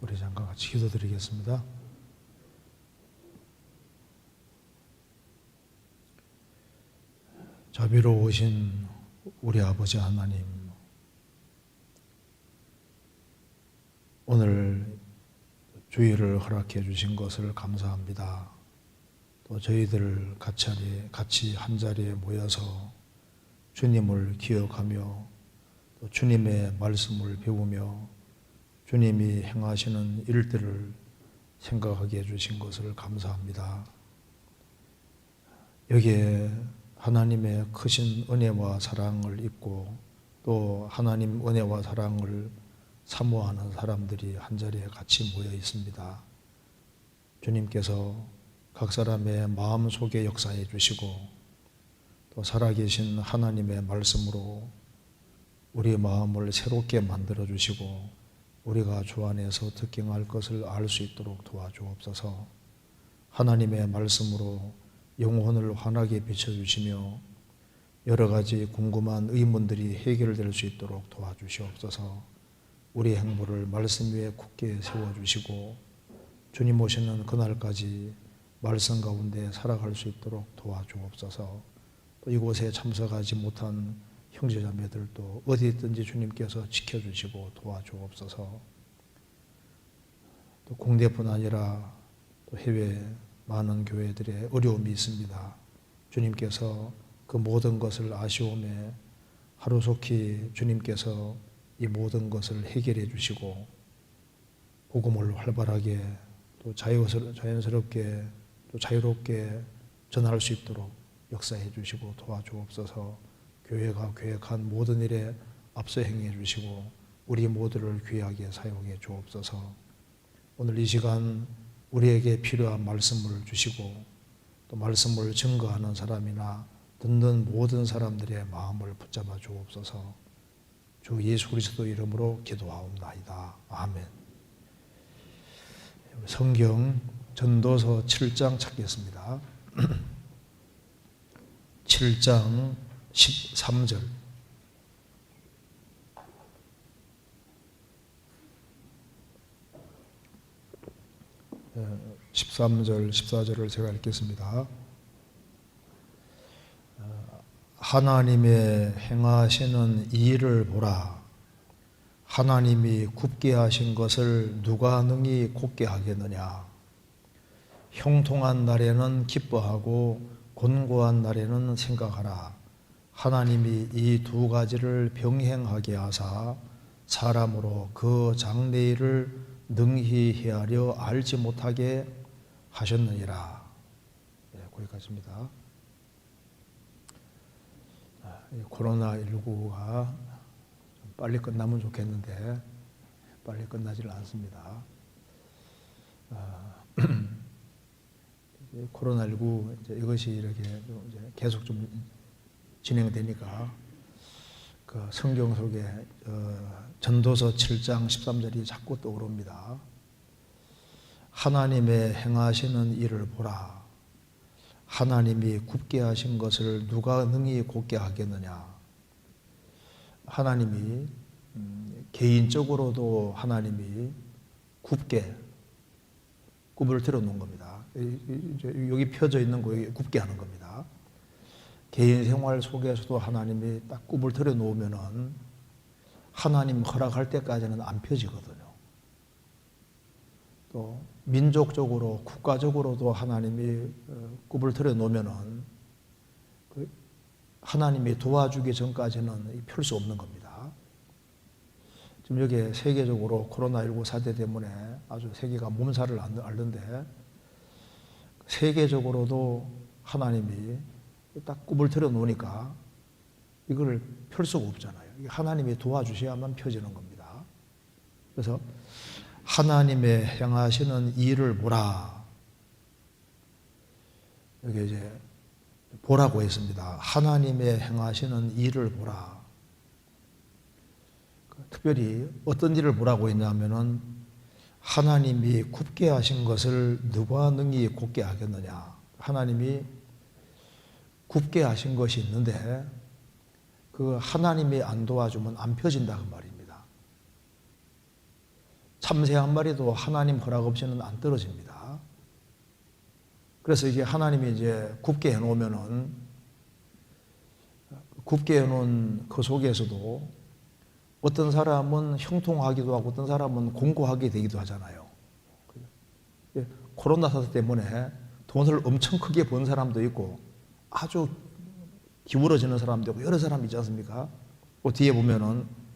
우리 잠깐 같이 기도드리겠습니다. 자비로우신 우리 아버지 하나님, 오늘 주일을 허락해 주신 것을 감사합니다. 또 저희들 같이 한자리에 모여서 주님을 기억하며 또 주님의 말씀을 배우며 주님이 행하시는 일들을 생각하게 해주신 것을 감사합니다. 여기에 하나님의 크신 은혜와 사랑을 입고 또 하나님 은혜와 사랑을 사모하는 사람들이 한자리에 같이 모여 있습니다. 주님께서 각 사람의 마음속에 역사해 주시고 또 살아계신 하나님의 말씀으로 우리 마음을 새롭게 만들어 주시고 우리가 주 안에서 득경할 것을 알 수 있도록 도와주옵소서. 하나님의 말씀으로 영혼을 환하게 비춰주시며 여러 가지 궁금한 의문들이 해결될 수 있도록 도와주시옵소서. 우리 행보를 말씀 위에 굳게 세워주시고 주님 오시는 그날까지 말씀 가운데 살아갈 수 있도록 도와주옵소서. 또 이곳에 참석하지 못한 형제자매들도 어디 있든지 주님께서 지켜주시고 도와주옵소서. 또 국내뿐 아니라 또 해외 많은 교회들의 어려움이 있습니다. 주님께서 그 모든 것을 아시오매 하루속히 주님께서 이 모든 것을 해결해 주시고 복음을 활발하게 또 자연스럽게 또 자유롭게 전할 수 있도록 역사해 주시고 도와주옵소서. 교회가 계획한 모든 일에 앞서 행해 주시고 우리 모두를 귀하게 사용해 주옵소서. 오늘 이 시간 우리에게 필요한 말씀을 주시고 또 말씀을 증거하는 사람이나 듣는 모든 사람들의 마음을 붙잡아 주옵소서. 주 예수 그리스도 이름으로 기도하옵나이다. 아멘. 성경 전도서 7장 찾겠습니다. 7장 13절. 13절, 14절을 제가 읽겠습니다. 하나님의 행하시는 이 일을 보라. 하나님이 굽게 하신 것을 누가 능히 곧게 하겠느냐. 형통한 날에는 기뻐하고 곤고한 날에는 생각하라. 하나님이 이 두 가지를 병행하게 하사 사람으로 그 장래일을 능히 헤아려 알지 못하게 하셨느니라. 네, 거기까지입니다. 코로나19가 빨리 끝나면 좋겠는데 빨리 끝나지를 않습니다. 코로나19 이것이 이렇게 이제 계속 좀 진행되니까 그 성경 속에 전도서 7장 13절이 자꾸 떠오릅니다. 하나님의 행하시는 일을 보라. 하나님이 굽게 하신 것을 누가 능히 곧게 하겠느냐. 하나님이 개인적으로도 하나님이 굽을 들어 놓은 겁니다. 여기 펴져 있는 거 굽게 하는 겁니다. 개인 생활 속에서도 하나님이 딱 굽을 들여 놓으면은 하나님 허락할 때까지는 안 펴지거든요. 또 민족적으로 국가적으로도 하나님이 굽을 들여 놓으면은 하나님이 도와주기 전까지는 펼 수 없는 겁니다. 지금 여기 세계적으로 코로나19 사태 때문에 아주 세계가 몸살을 앓는데 세계적으로도 하나님이 딱 굽을 들여 놓으니까 이걸 펼 수가 없잖아요. 하나님이 도와주셔야만 펴지는 겁니다. 그래서 하나님의 행하시는 일을 보라. 여기 이제 보라고 했습니다. 하나님의 행하시는 일을 보라. 특별히 어떤 일을 보라고 했냐면은 하나님이 굽게 하신 것을 누가 능히 곧게 하겠느냐. 하나님이 굽게 하신 것이 있는데 그 하나님이 안 도와주면 안 펴진다 그 말입니다. 참새 한 마리도 하나님 허락 없이는 안 떨어집니다. 그래서 이게 하나님이 이제 굽게 해놓으면은, 굽게 해놓은 그 속에서도 어떤 사람은 형통하기도 하고 어떤 사람은 공고하게 되기도 하잖아요. 코로나 사태 때문에 돈을 엄청 크게 번 사람도 있고 아주 기울어지는 사람도 있고 여러 사람이 있지 않습니까? 그 뒤에 보면은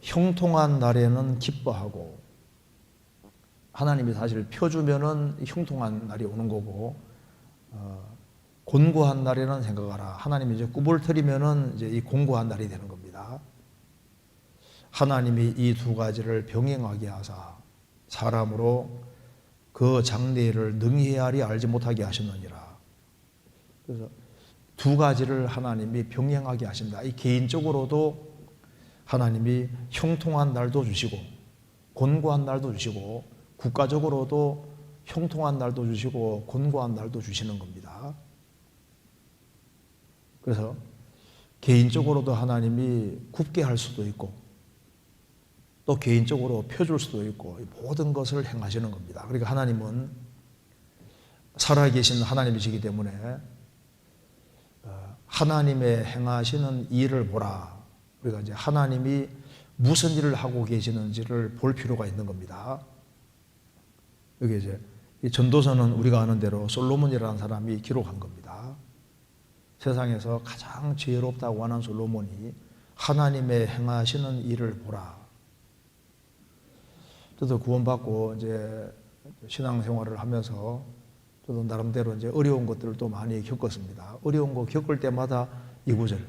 형통한 날에는 기뻐하고, 하나님이 사실 펴주면은 형통한 날이 오는 거고, 곤고한 날에는 생각하라. 하나님이 이제 굽을 트리면은 이제 이 곤고한 날이 되는 겁니다. 하나님이 이 두 가지를 병행하게 하사 사람으로 그 장래를 능히 헤아리 알지 못하게 하셨느니라. 그래서 두 가지를 하나님이 병행하게 하신다. 이 개인적으로도 하나님이 형통한 날도 주시고 곤고한 날도 주시고, 국가적으로도 형통한 날도 주시고 곤고한 날도 주시는 겁니다. 그래서 개인적으로도 하나님이 굽게 할 수도 있고 또 개인적으로 펴줄 수도 있고 모든 것을 행하시는 겁니다. 그러니까 하나님은 살아계신 하나님이시기 때문에 하나님의 행하시는 일을 보라. 우리가 이제 하나님이 무슨 일을 하고 계시는지를 볼 필요가 있는 겁니다. 여기 이제 이 전도서는 우리가 아는 대로 솔로몬이라는 사람이 기록한 겁니다. 세상에서 가장 지혜롭다고 하는 솔로몬이 하나님의 행하시는 일을 보라. 저도 구원받고 이제 신앙생활을 하면서 저도 나름대로 이제 어려운 것들을 또 많이 겪었습니다. 어려운 거 겪을 때마다 이 구절,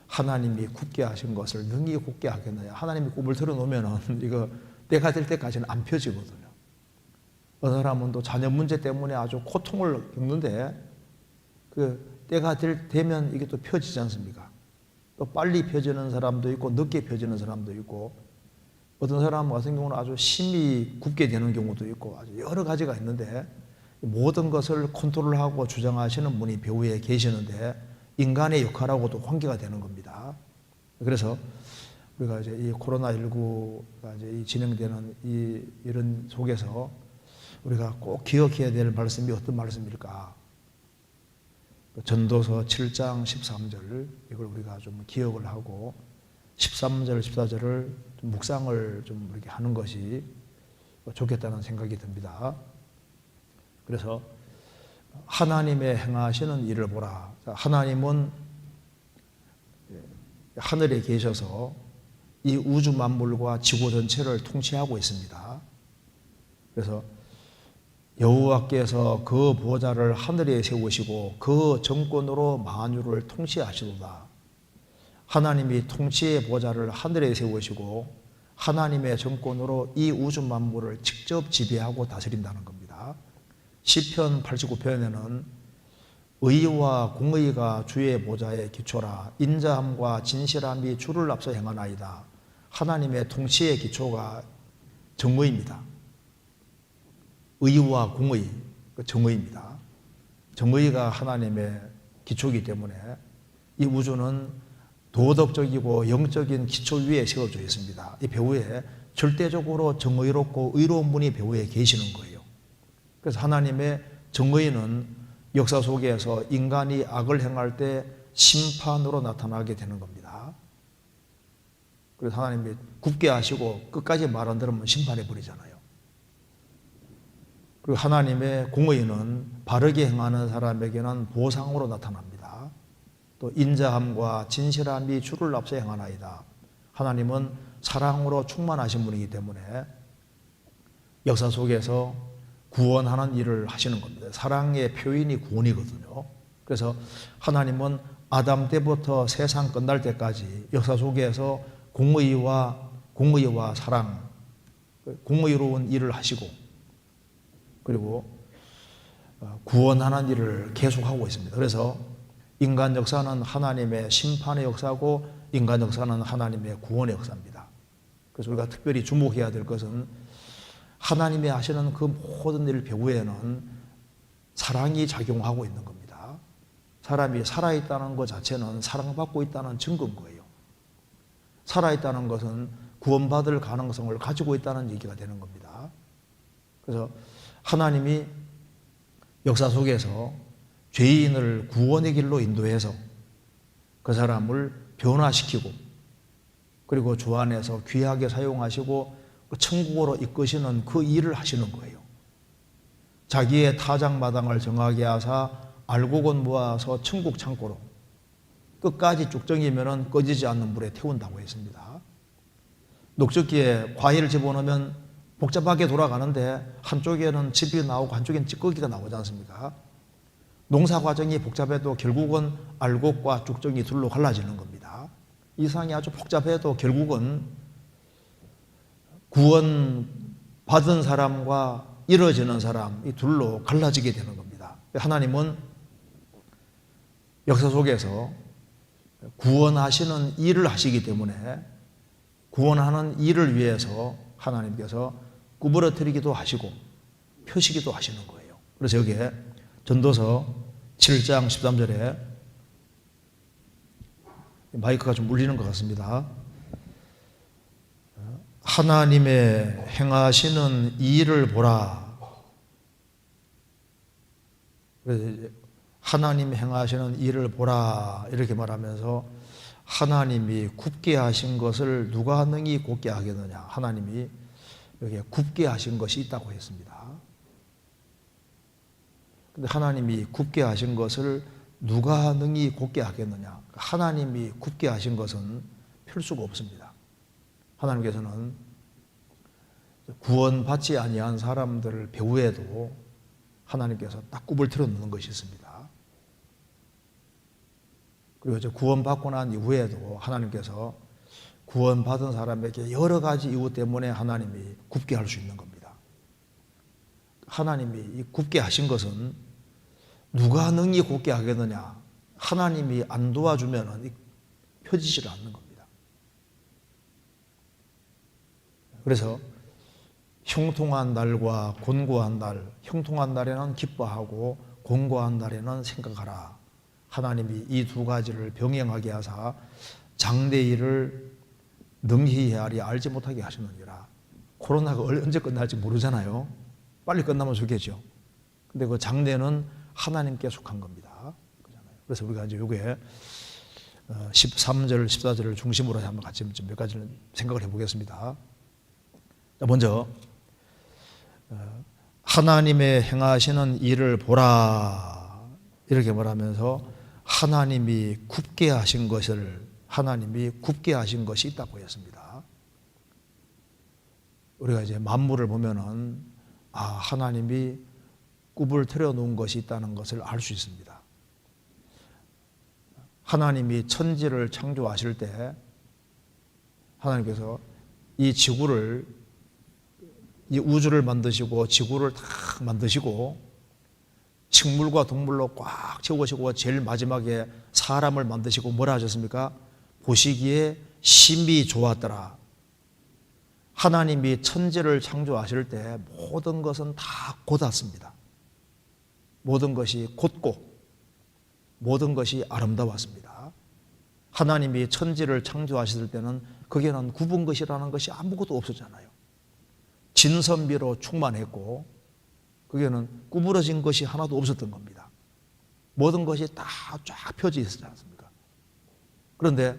하나님이 굽게 하신 것을 능히 굽게 하겠느냐. 하나님이 굽을 틀어놓으면은 이거 때가 될 때까지는 안 펴지거든요. 어떤 사람은 또 자녀 문제 때문에 아주 고통을 겪는데 그 때가 되면 이게 또 펴지지 않습니까? 또 빨리 펴지는 사람도 있고 늦게 펴지는 사람도 있고, 어떤 사람 같은 경우는 아주 심히 굽게 되는 경우도 있고 아주 여러 가지가 있는데, 모든 것을 컨트롤하고 주장하시는 분이 배후에 계시는데 인간의 역할하고도 관계가 되는 겁니다. 그래서 우리가 이제 이 코로나19가 이제 진행되는 이런 속에서 우리가 꼭 기억해야 될 말씀이 어떤 말씀일까? 전도서 7장 13절, 이걸 우리가 좀 기억을 하고 13절, 14절을 좀 묵상을 좀 이렇게 하는 것이 좋겠다는 생각이 듭니다. 그래서 하나님의 행하시는 일을 보라. 하나님은 하늘에 계셔서 이 우주 만물과 지구 전체를 통치하고 있습니다. 그래서 여호와께서 그 보좌를 하늘에 세우시고 그 정권으로 만유를 통치하시도다. 하나님이 통치의 보좌를 하늘에 세우시고 하나님의 정권으로 이 우주 만물을 직접 지배하고 다스린다는 겁니다. 시편 89편에는 의와 공의가 주의 보좌의 기초라. 인자함과 진실함이 주를 앞서 행하나이다. 하나님의 통치의 기초가 정의입니다. 의와 공의, 정의입니다. 정의가 하나님의 기초이기 때문에 이 우주는 도덕적이고 영적인 기초 위에 세워져 있습니다. 이 배후에 절대적으로 정의롭고 의로운 분이 배후에 계시는 거예요. 그래서 하나님의 정의는 역사 속에서 인간이 악을 행할 때 심판으로 나타나게 되는 겁니다. 그래서 하나님이 굽게 하시고 끝까지 말 안 들으면 심판해 버리잖아요. 그리고 하나님의 공의는 바르게 행하는 사람에게는 보상으로 나타납니다. 또 인자함과 진실함이 주를 앞서 행하나이다. 하나님은 사랑으로 충만하신 분이기 때문에 역사 속에서 구원하는 일을 하시는 겁니다. 사랑의 표현이 구원이거든요. 그래서 하나님은 아담 때부터 세상 끝날 때까지 역사 속에서 공의와 사랑, 공의로운 일을 하시고 그리고 구원하는 일을 계속하고 있습니다. 그래서 인간 역사는 하나님의 심판의 역사고 인간 역사는 하나님의 구원의 역사입니다. 그래서 우리가 특별히 주목해야 될 것은 하나님이 하시는 그 모든 일 배후에는 사랑이 작용하고 있는 겁니다. 사람이 살아있다는 것 자체는 사랑받고 있다는 증거인 거예요. 살아있다는 것은 구원받을 가능성을 가지고 있다는 얘기가 되는 겁니다. 그래서 하나님이 역사 속에서 죄인을 구원의 길로 인도해서 그 사람을 변화시키고 그리고 주 안에서 귀하게 사용하시고 천국으로 이끄시는 그 일을 하시는 거예요. 자기의 타작마당을 정하게 하사 알곡은 모아서 천국 창고로 끝까지 쭉정이면 꺼지지 않는 물에 태운다고 했습니다. 녹즙기에 과일을 집어넣으면 복잡하게 돌아가는데 한쪽에는 즙이 나오고 한쪽에는 찌꺼기가 나오지 않습니까? 농사 과정이 복잡해도 결국은 알곡과 쭉정이 둘로 갈라지는 겁니다. 이 상이 아주 복잡해도 결국은 구원 받은 사람과 이뤄지는 사람 이 둘로 갈라지게 되는 겁니다. 하나님은 역사 속에서 구원하시는 일을 하시기 때문에 구원하는 일을 위해서 하나님께서 구부러뜨리기도 하시고 펴시기도 하시는 거예요. 그래서 여기에 전도서 7장 13절에 마이크가 좀 울리는 것 같습니다. 하나님의 행하시는 일을 보라. 그래서 하나님 행하시는 일을 보라 이렇게 말하면서 하나님이 굽게 하신 것을 누가 능히 곧게 하겠느냐. 하나님이 여기에 굽게 하신 것이 있다고 했습니다. 근데 하나님이 굽게 하신 것을 누가 능히 곧게 하겠느냐. 하나님이 굽게 하신 것은 필수가 없습니다. 하나님께서는 구원받지 아니한 사람들 배후에도 하나님께서 딱 굽을 틀어 놓는 것이 있습니다. 그리고 이제 구원받고 난 이후에도 하나님께서 구원받은 사람에게 여러 가지 이유 때문에 하나님이 굽게 할 수 있는 겁니다. 하나님이 이 굽게 하신 것은 누가 능히 굽게 하겠느냐. 하나님이 안 도와주면 펴지질 않는 겁니다. 그래서 형통한 날과 곤고한 날, 형통한 날에는 기뻐하고 곤고한 날에는 생각하라. 하나님이 이 두 가지를 병행하게 하사 장래일을 능히 헤아리 알지 못하게 하시느니라. 코로나가 언제 끝날지 모르잖아요. 빨리 끝나면 좋겠죠. 근데 그 장래는 하나님께 속한 겁니다. 그래서 우리가 이제 요게 13절, 14절을 중심으로 한번 같이 몇 가지를 생각을 해보겠습니다. 먼저 하나님의 행하시는 일을 보라 이렇게 말하면서 하나님이 굽게 하신 것을 하나님이 굽게 하신 것이 있다고 했습니다. 우리가 이제 만물을 보면은 하나님이 굽을 틀어 놓은 것이 있다는 것을 알 수 있습니다. 하나님이 천지를 창조하실 때 하나님께서 이 지구를 이 우주를 만드시고 지구를 다 만드시고 식물과 동물로 꽉 채우시고 제일 마지막에 사람을 만드시고 뭐라 하셨습니까? 보시기에 심히 좋았더라. 하나님이 천지를 창조하실 때 모든 것은 다 곧았습니다. 모든 것이 곧고 모든 것이 아름다웠습니다. 하나님이 천지를 창조하실 때는 거기에는 굽은 것이라는 것이 아무것도 없었잖아요. 진선미로 충만했고 거기에는 구부러진 것이 하나도 없었던 겁니다. 모든 것이 다 쫙 펴져 있었지 않습니까? 그런데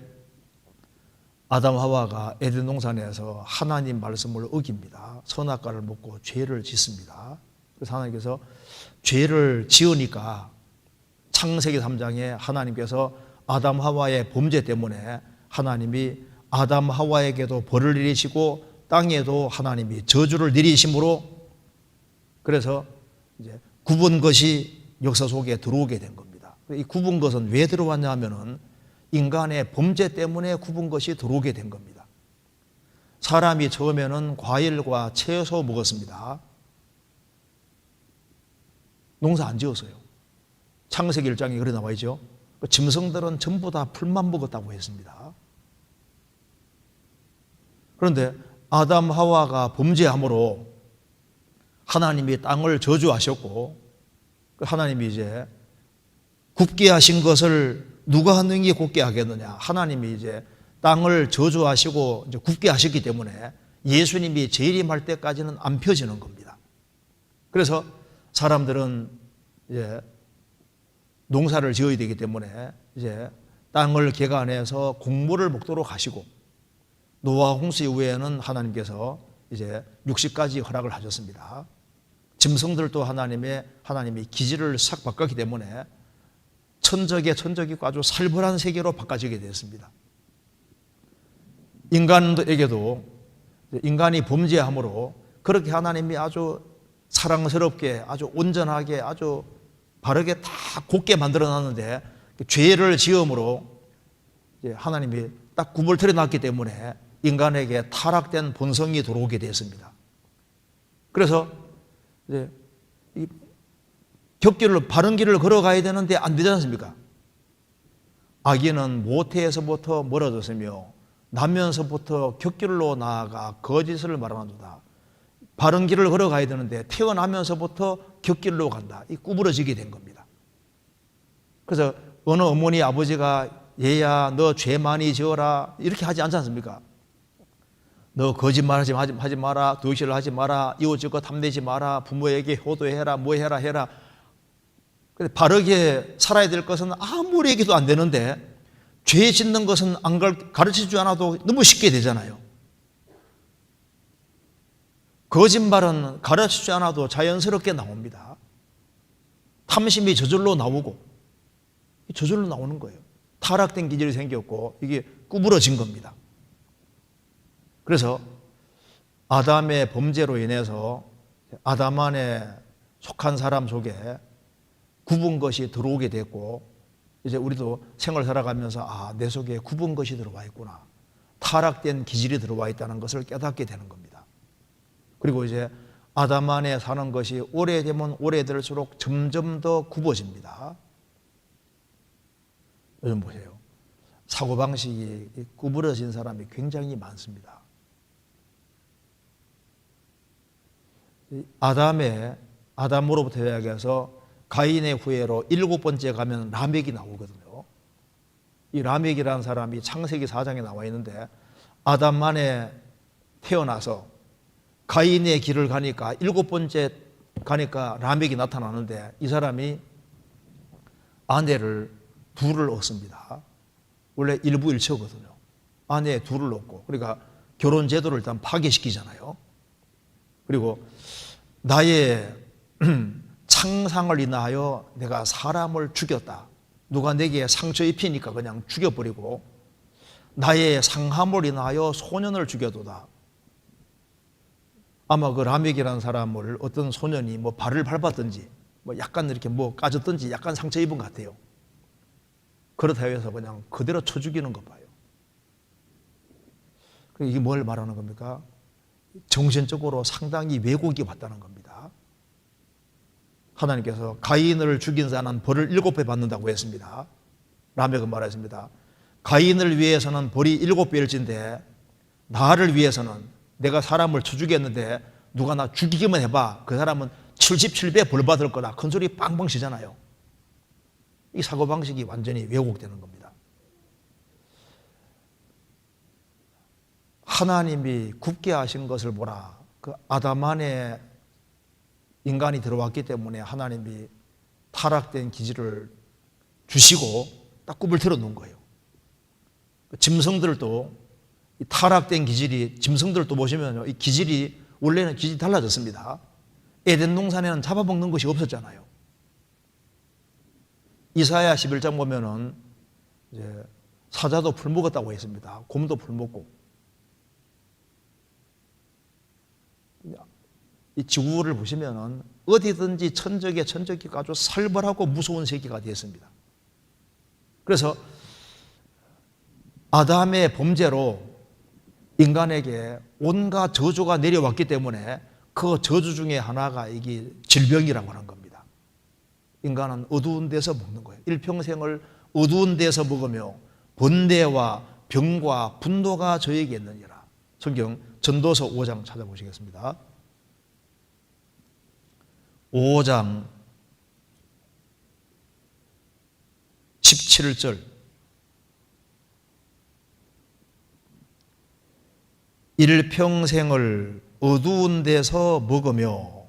아담 하와가 에덴 동산에서 하나님 말씀을 어깁니다. 선악과를 먹고 죄를 짓습니다. 그래서 하나님께서 죄를 지으니까 창세기 3장에 하나님께서 아담 하와의 범죄 때문에 하나님이 아담 하와에게도 벌을 내리시고 땅에도 하나님이 저주를 내리심으로 그래서 이제 굽은 것이 역사 속에 들어오게 된 겁니다. 이 굽은 것은 왜 들어왔냐 하면은 인간의 범죄 때문에 굽은 것이 들어오게 된 겁니다. 사람이 처음에는 과일과 채소 먹었습니다. 농사 안 지었어요. 창세기 1장에 그래 나와 있죠. 짐승들은 전부 다 풀만 먹었다고 했습니다. 그런데 아담 하와가 범죄함으로 하나님이 땅을 저주하셨고 하나님이 이제 굽게 하신 것을 누가 능히 굽게 하겠느냐. 하나님이 이제 땅을 저주하시고 이제 굽게 하셨기 때문에 예수님이 재림할 때까지는 안 펴지는 겁니다. 그래서 사람들은 이제 농사를 지어야 되기 때문에 이제 땅을 개간해서 곡물을 먹도록 하시고, 노아 홍수 이후에는 하나님께서 이제 육식까지 허락을 하셨습니다. 짐승들도 하나님이 기질을 싹 바꿨기 때문에 천적이 아주 살벌한 세계로 바꿔지게 되었습니다. 인간에게도 인간이 범죄함으로 그렇게 하나님이 아주 사랑스럽게, 아주 온전하게, 아주 바르게 다 곱게 만들어 놨는데 죄를 지음으로 하나님이 딱 굽을 틀어놨기 때문에 인간에게 타락된 본성이 들어오게 되었습니다. 그래서 이제 이 곁길을, 바른 길을 걸어가야 되는데 안 되지 않습니까? 악인은 모태에서부터 멀어졌으며 나면서부터 곁길로 나아가 거짓을 말하는도다. 바른 길을 걸어가야 되는데 태어나면서부터 곁길로 간다. 이 구부러지게 된 겁니다. 그래서 어느 어머니 아버지가 얘야 너 죄 많이 지어라 이렇게 하지 않지 않습니까? 너 거짓말하지 마라, 도시를 하지 마라, 이웃집과 탐내지 마라, 부모에게 효도해라, 뭐 해라. 바르게 살아야 될 것은 아무리 얘기도 안 되는데 죄 짓는 것은 안 가르치지 않아도 너무 쉽게 되잖아요. 거짓말은 가르치지 않아도 자연스럽게 나옵니다. 탐심이 저절로 나오고, 저절로 나오는 거예요. 타락된 기질이 생겼고 이게 구부러진 겁니다. 그래서 아담의 범죄로 인해서 아담 안에 속한 사람 속에 굽은 것이 들어오게 됐고, 이제 우리도 생활 살아가면서 내 속에 굽은 것이 들어와 있구나, 타락된 기질이 들어와 있다는 것을 깨닫게 되는 겁니다. 그리고 이제 아담 안에 사는 것이 오래되면 오래될수록 점점 더 굽어집니다. 요즘 보세요. 사고방식이 구부러진 사람이 굉장히 많습니다. 아담으로부터 시작해서 가인의 후예로 7번째 가면 라멕이 나오거든요. 이 라멕이라는 사람이 창세기 4장에 나와 있는데, 아담 안에 태어나서 가인의 길을 가니까 7번째 가니까 라멕이 나타나는데, 이 사람이 아내를 둘을 얻습니다. 원래 일부일처거든요. 아내 둘을 얻고, 그러니까 결혼 제도를 일단 파괴시키잖아요. 그리고 나의 창상을 인하여 내가 사람을 죽였다. 누가 내게 상처 입히니까 그냥 죽여버리고, 나의 상함을 인하여 소년을 죽여도다. 아마 그 라멕이라는 사람을 어떤 소년이 뭐 발을 밟았든지 뭐 약간 이렇게 뭐 까졌든지 약간 상처 입은 것 같아요. 그렇다 해서 그냥 그대로 쳐 죽이는 거 봐요. 이게 뭘 말하는 겁니까? 정신적으로 상당히 왜곡이 왔다는 겁니다. 하나님께서 가인을 죽인 자는 벌을 7배 받는다고 했습니다. 라멕은 말했습니다. 가인을 위해서는 벌이 7배일진데 나를 위해서는, 내가 사람을 쳐 죽였는데 누가 나 죽이기만 해봐, 그 사람은 77배 벌 받을 거다. 큰 소리 빵빵 치잖아요. 이 사고방식이 완전히 왜곡되는 겁니다. 하나님이 굽게 하신 것을 보라. 그 아담 안에 인간이 들어왔기 때문에 하나님이 타락된 기질을 주시고 딱 굽을 틀어 놓은 거예요. 짐승들도 이 타락된 기질이, 짐승들도 보시면요, 이 기질이 원래는 기질이 달라졌습니다. 에덴 동산에는 잡아먹는 것이 없었잖아요. 이사야 11장 보면은 이제 사자도 풀 먹었다고 했습니다. 곰도 풀 먹고. 이 지구를 보시면은 어디든지 천적이 아주 살벌하고 무서운 세계가 되었습니다. 그래서 아담의 범죄로 인간에게 온갖 저주가 내려왔기 때문에 그 저주 중에 하나가 이게 질병이라고 하는 겁니다. 인간은 어두운 데서 먹는 거예요. 일평생을 어두운 데서 먹으며 번뇌와 병과 분노가 저에게 있느니라. 성경 전도서 5장 찾아보시겠습니다. 5장 17절. 일평생을 어두운 데서 먹으며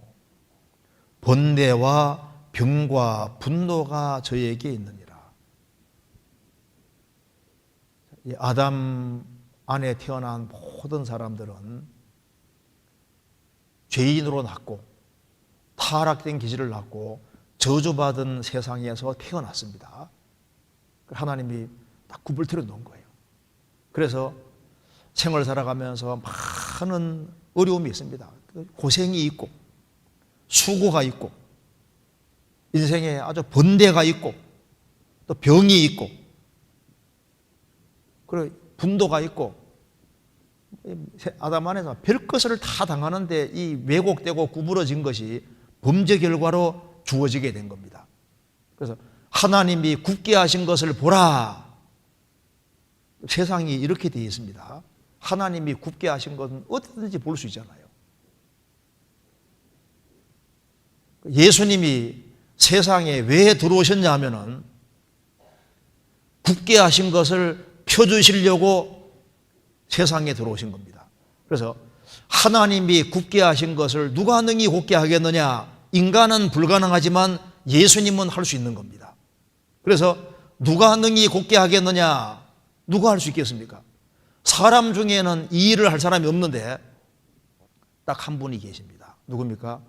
번뇌와 병과 분노가 저에게 있느니라. 이 아담 안에 태어난 모든 사람들은 죄인으로 낳고 타락된 기질을 낳고 저주받은 세상에서 태어났습니다. 하나님이 딱 구불틀어 놓은 거예요. 그래서 생을 살아가면서 많은 어려움이 있습니다. 고생이 있고 수고가 있고 인생에 아주 번뇌가 있고 또 병이 있고 그리고 분도가 있고 아담 안에서 별것을 다 당하는데 이 왜곡되고 구부러진 것이 범죄 결과로 주어지게 된 겁니다. 그래서 하나님이 굳게 하신 것을 보라. 세상이 이렇게 되어 있습니다. 하나님이 굳게 하신 것은 어디든지 볼 수 있잖아요. 예수님이 세상에 왜 들어오셨냐 하면은 굳게 하신 것을 펴주시려고 세상에 들어오신 겁니다. 그래서 하나님이 굳게 하신 것을 누가 능히 굳게 하겠느냐? 인간은 불가능하지만 예수님은 할 수 있는 겁니다. 그래서 누가 능히 굳게 하겠느냐? 누가 할 수 있겠습니까? 사람 중에는 이 일을 할 사람이 없는데 딱 한 분이 계십니다. 누굽니까?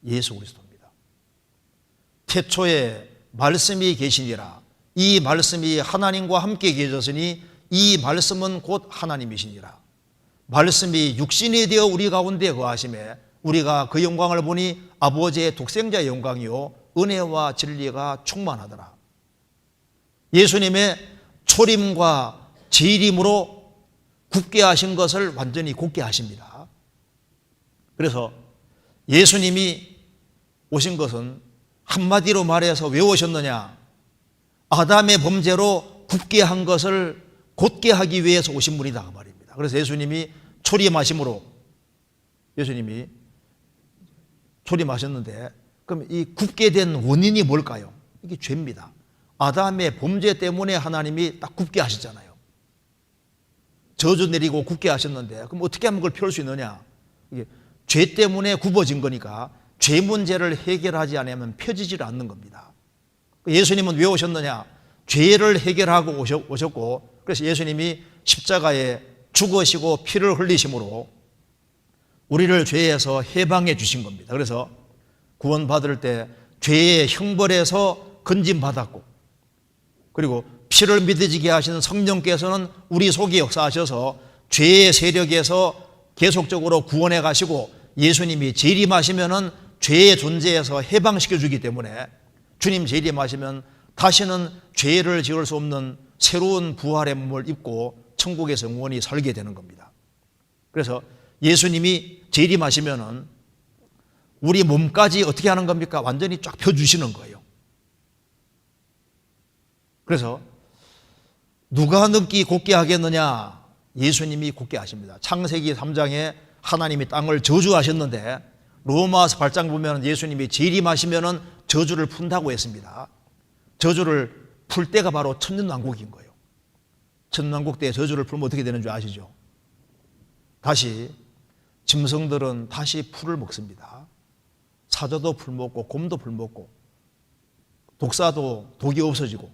예수 그리스도입니다. 태초에 말씀이 계시니라. 이 말씀이 하나님과 함께 계셨으니 이 말씀은 곧 하나님이시니라. 말씀이 육신이 되어 우리 가운데 거하심에 우리가 그 영광을 보니 아버지의 독생자의 영광이요 은혜와 진리가 충만하더라. 예수님의 초림과 재림으로 굳게 하신 것을 완전히 굳게 하십니다. 그래서 예수님이 오신 것은 한마디로 말해서 왜 오셨느냐? 아담의 범죄로 굳게 한 것을 곧게 하기 위해서 오신 분이다 그 말입니다. 그래서 예수님이 초림하심으로 예수님이 초림하셨는데 그럼 이 굳게 된 원인이 뭘까요? 이게 죄입니다. 아담의 범죄 때문에 하나님이 딱 굳게 하셨잖아요. 저주 내리고 굳게 하셨는데 그럼 어떻게 하면 그걸 펴올 수 있느냐? 이게 죄 때문에 굽어진 거니까 죄 문제를 해결하지 않으면 펴지질 않는 겁니다. 예수님은 왜 오셨느냐? 죄를 해결하고 오셨고 그래서 예수님이 십자가에 죽으시고 피를 흘리심으로 우리를 죄에서 해방해 주신 겁니다. 그래서 구원받을 때 죄의 형벌에서 건짐받았고 그리고 피를 믿어지게 하시는 성령께서는 우리 속에 역사하셔서 죄의 세력에서 계속적으로 구원해 가시고 예수님이 재림하시면은 죄의 존재에서 해방시켜 주기 때문에 주님 재림하시면 다시는 죄를 지을 수 없는 새로운 부활의 몸을 입고 천국에서 영원히 살게 되는 겁니다. 그래서 예수님이 재림하시면은 우리 몸까지 어떻게 하는 겁니까? 완전히 쫙 펴주시는 거예요. 그래서 누가 능히 곧게 하겠느냐? 예수님이 곧게 하십니다. 창세기 3장에 하나님이 땅을 저주하셨는데 로마서 8장 보면 예수님이 재림하시면은 저주를 푼다고 했습니다. 저주를 풀 때가 바로 천년왕국인 거예요. 천년왕국 때 저주를 풀면 어떻게 되는 줄 아시죠? 다시 짐승들은 다시 풀을 먹습니다. 사자도 풀 먹고 곰도 풀 먹고 독사도 독이 없어지고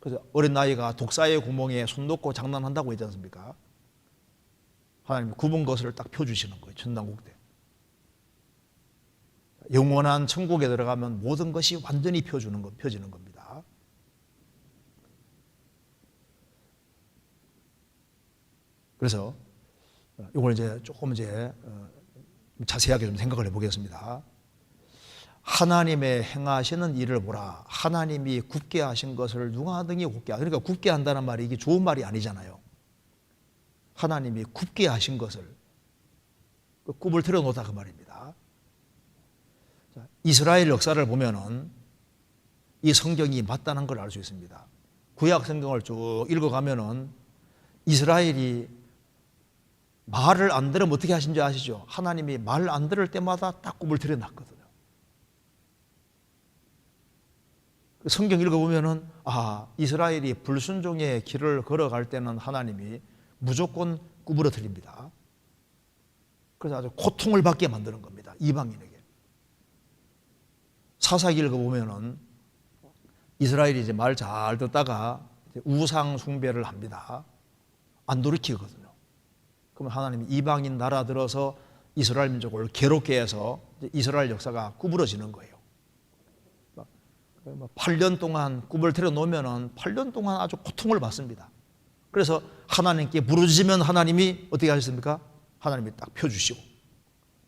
그래서 어린 나이가 독사의 구멍에 손 놓고 장난한다고 했지 않습니까? 하나님이 굽은 것을 딱 펴주시는 거예요. 천년왕국 때. 영원한 천국에 들어가면 모든 것이 완전히 펴지는 겁니다. 그래서 이걸 이제 조금 자세하게 좀 생각을 해보겠습니다. 하나님의 행하시는 일을 보라. 하나님이 굳게 하신 것을 누가 능히 굳게 하라. 그러니까 굳게 한다는 말이 이게 좋은 말이 아니잖아요. 하나님이 굳게 하신 것을 굽을 틀어놓다 그 말입니다. 이스라엘 역사를 보면은 이 성경이 맞다는 걸 알 수 있습니다. 구약 성경을 쭉 읽어가면은 이스라엘이 말을 안 들으면 어떻게 하신지 아시죠? 하나님이 말 안 들을 때마다 딱 굽을 들여놨거든요. 성경 읽어보면은 이스라엘이 불순종의 길을 걸어갈 때는 하나님이 무조건 구부러뜨립니다. 그래서 아주 고통을 받게 만드는 겁니다. 이방인에게. 사사기 읽어보면은 이스라엘이 이제 말 잘 듣다가 우상 숭배를 합니다. 안 돌이키거든요. 그러면 하나님이 이방인 나라 들어서 이스라엘 민족을 괴롭게 해서 이스라엘 역사가 구부러지는 거예요. 8년 동안 굽을 들여 놓으면 8년 동안 아주 고통을 받습니다. 그래서 하나님께 부르짖으면 하나님이 어떻게 하셨습니까? 하나님이 딱 펴주시고,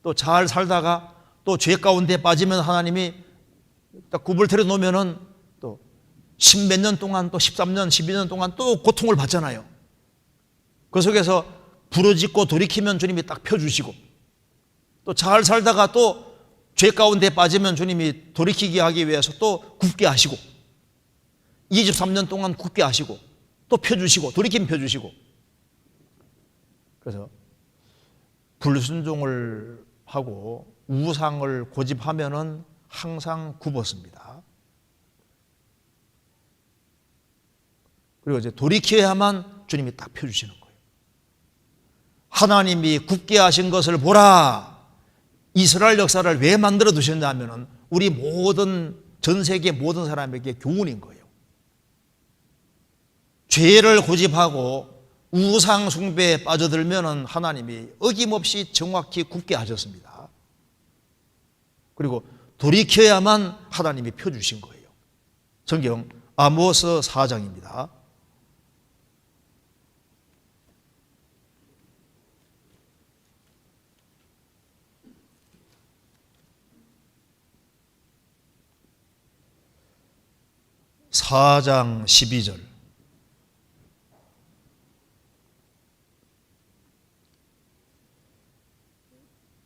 또 잘 살다가 또 죄 가운데 빠지면 하나님이 딱 굽을 들여 놓으면 또 10몇 년 동안, 또 13년, 12년 동안 또 고통을 받잖아요. 그 속에서 부르짖고 돌이키면 주님이 딱 펴주시고, 또 잘 살다가 또 죄 가운데 빠지면 주님이 돌이키게 하기 위해서 또 굽게 하시고, 23년 동안 굽게 하시고, 또 펴주시고, 돌이키면 펴주시고. 그래서 불순종을 하고 우상을 고집하면은 항상 굽었습니다. 그리고 이제 돌이켜야만 주님이 딱 펴주시는 거예요. 하나님이 굽게 하신 것을 보라. 이스라엘 역사를 왜 만들어 두셨냐면은 우리 모든 전 세계 모든 사람에게 교훈인 거예요. 죄를 고집하고 우상 숭배에 빠져들면은 하나님이 어김없이 정확히 굽게 하셨습니다. 그리고 돌이켜야만 하나님이 펴주신 거예요. 성경 아모스 4장입니다. (4장) 12절.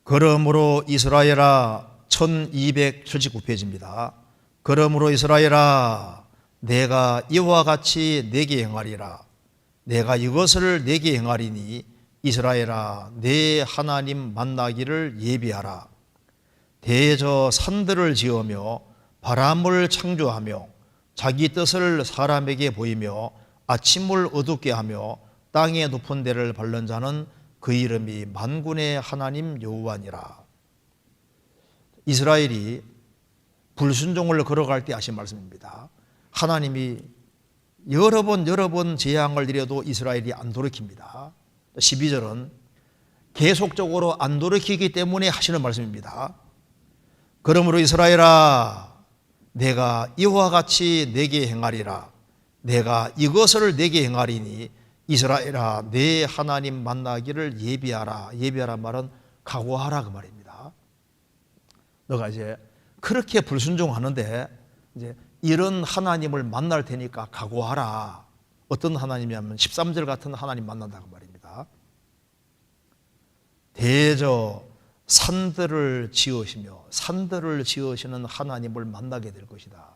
그러므로 이스라엘아, 1279페이지입니다. 그러므로 이스라엘아, 내가 이와 같이 내게 행하리라. 내가 이것을 내게 행하리니 이스라엘아, 내 하나님 만나기를 예비하라. 대저 산들을 지으며 바람을 창조하며 자기 뜻을 사람에게 보이며 아침을 어둡게 하며 땅의 높은 데를 밟는 자는 그 이름이 만군의 하나님 여호와니라. 이스라엘이 불순종을 걸어갈 때 하신 말씀입니다. 하나님이 여러 번 재앙을 내려도 이스라엘이 안 돌이킵니다. 12절은 계속적으로 안 돌이키기 때문에 하시는 말씀입니다. 그러므로 이스라엘아, 내가 이와 같이 내게 행하리라. 내가 이것을 내게 행하리니 이스라엘아, 내 하나님 만나기를 예비하라. 예비하라 말은 각오하라 그 말입니다. 너가 이제 그렇게 불순종하는데 이제 이런 하나님을 만날 테니까 각오하라. 어떤 하나님이냐면 13절 같은 하나님 만난다고 말입니다. 대저 산들을 지으시며 산들을 지으시는 하나님을 만나게 될 것이다.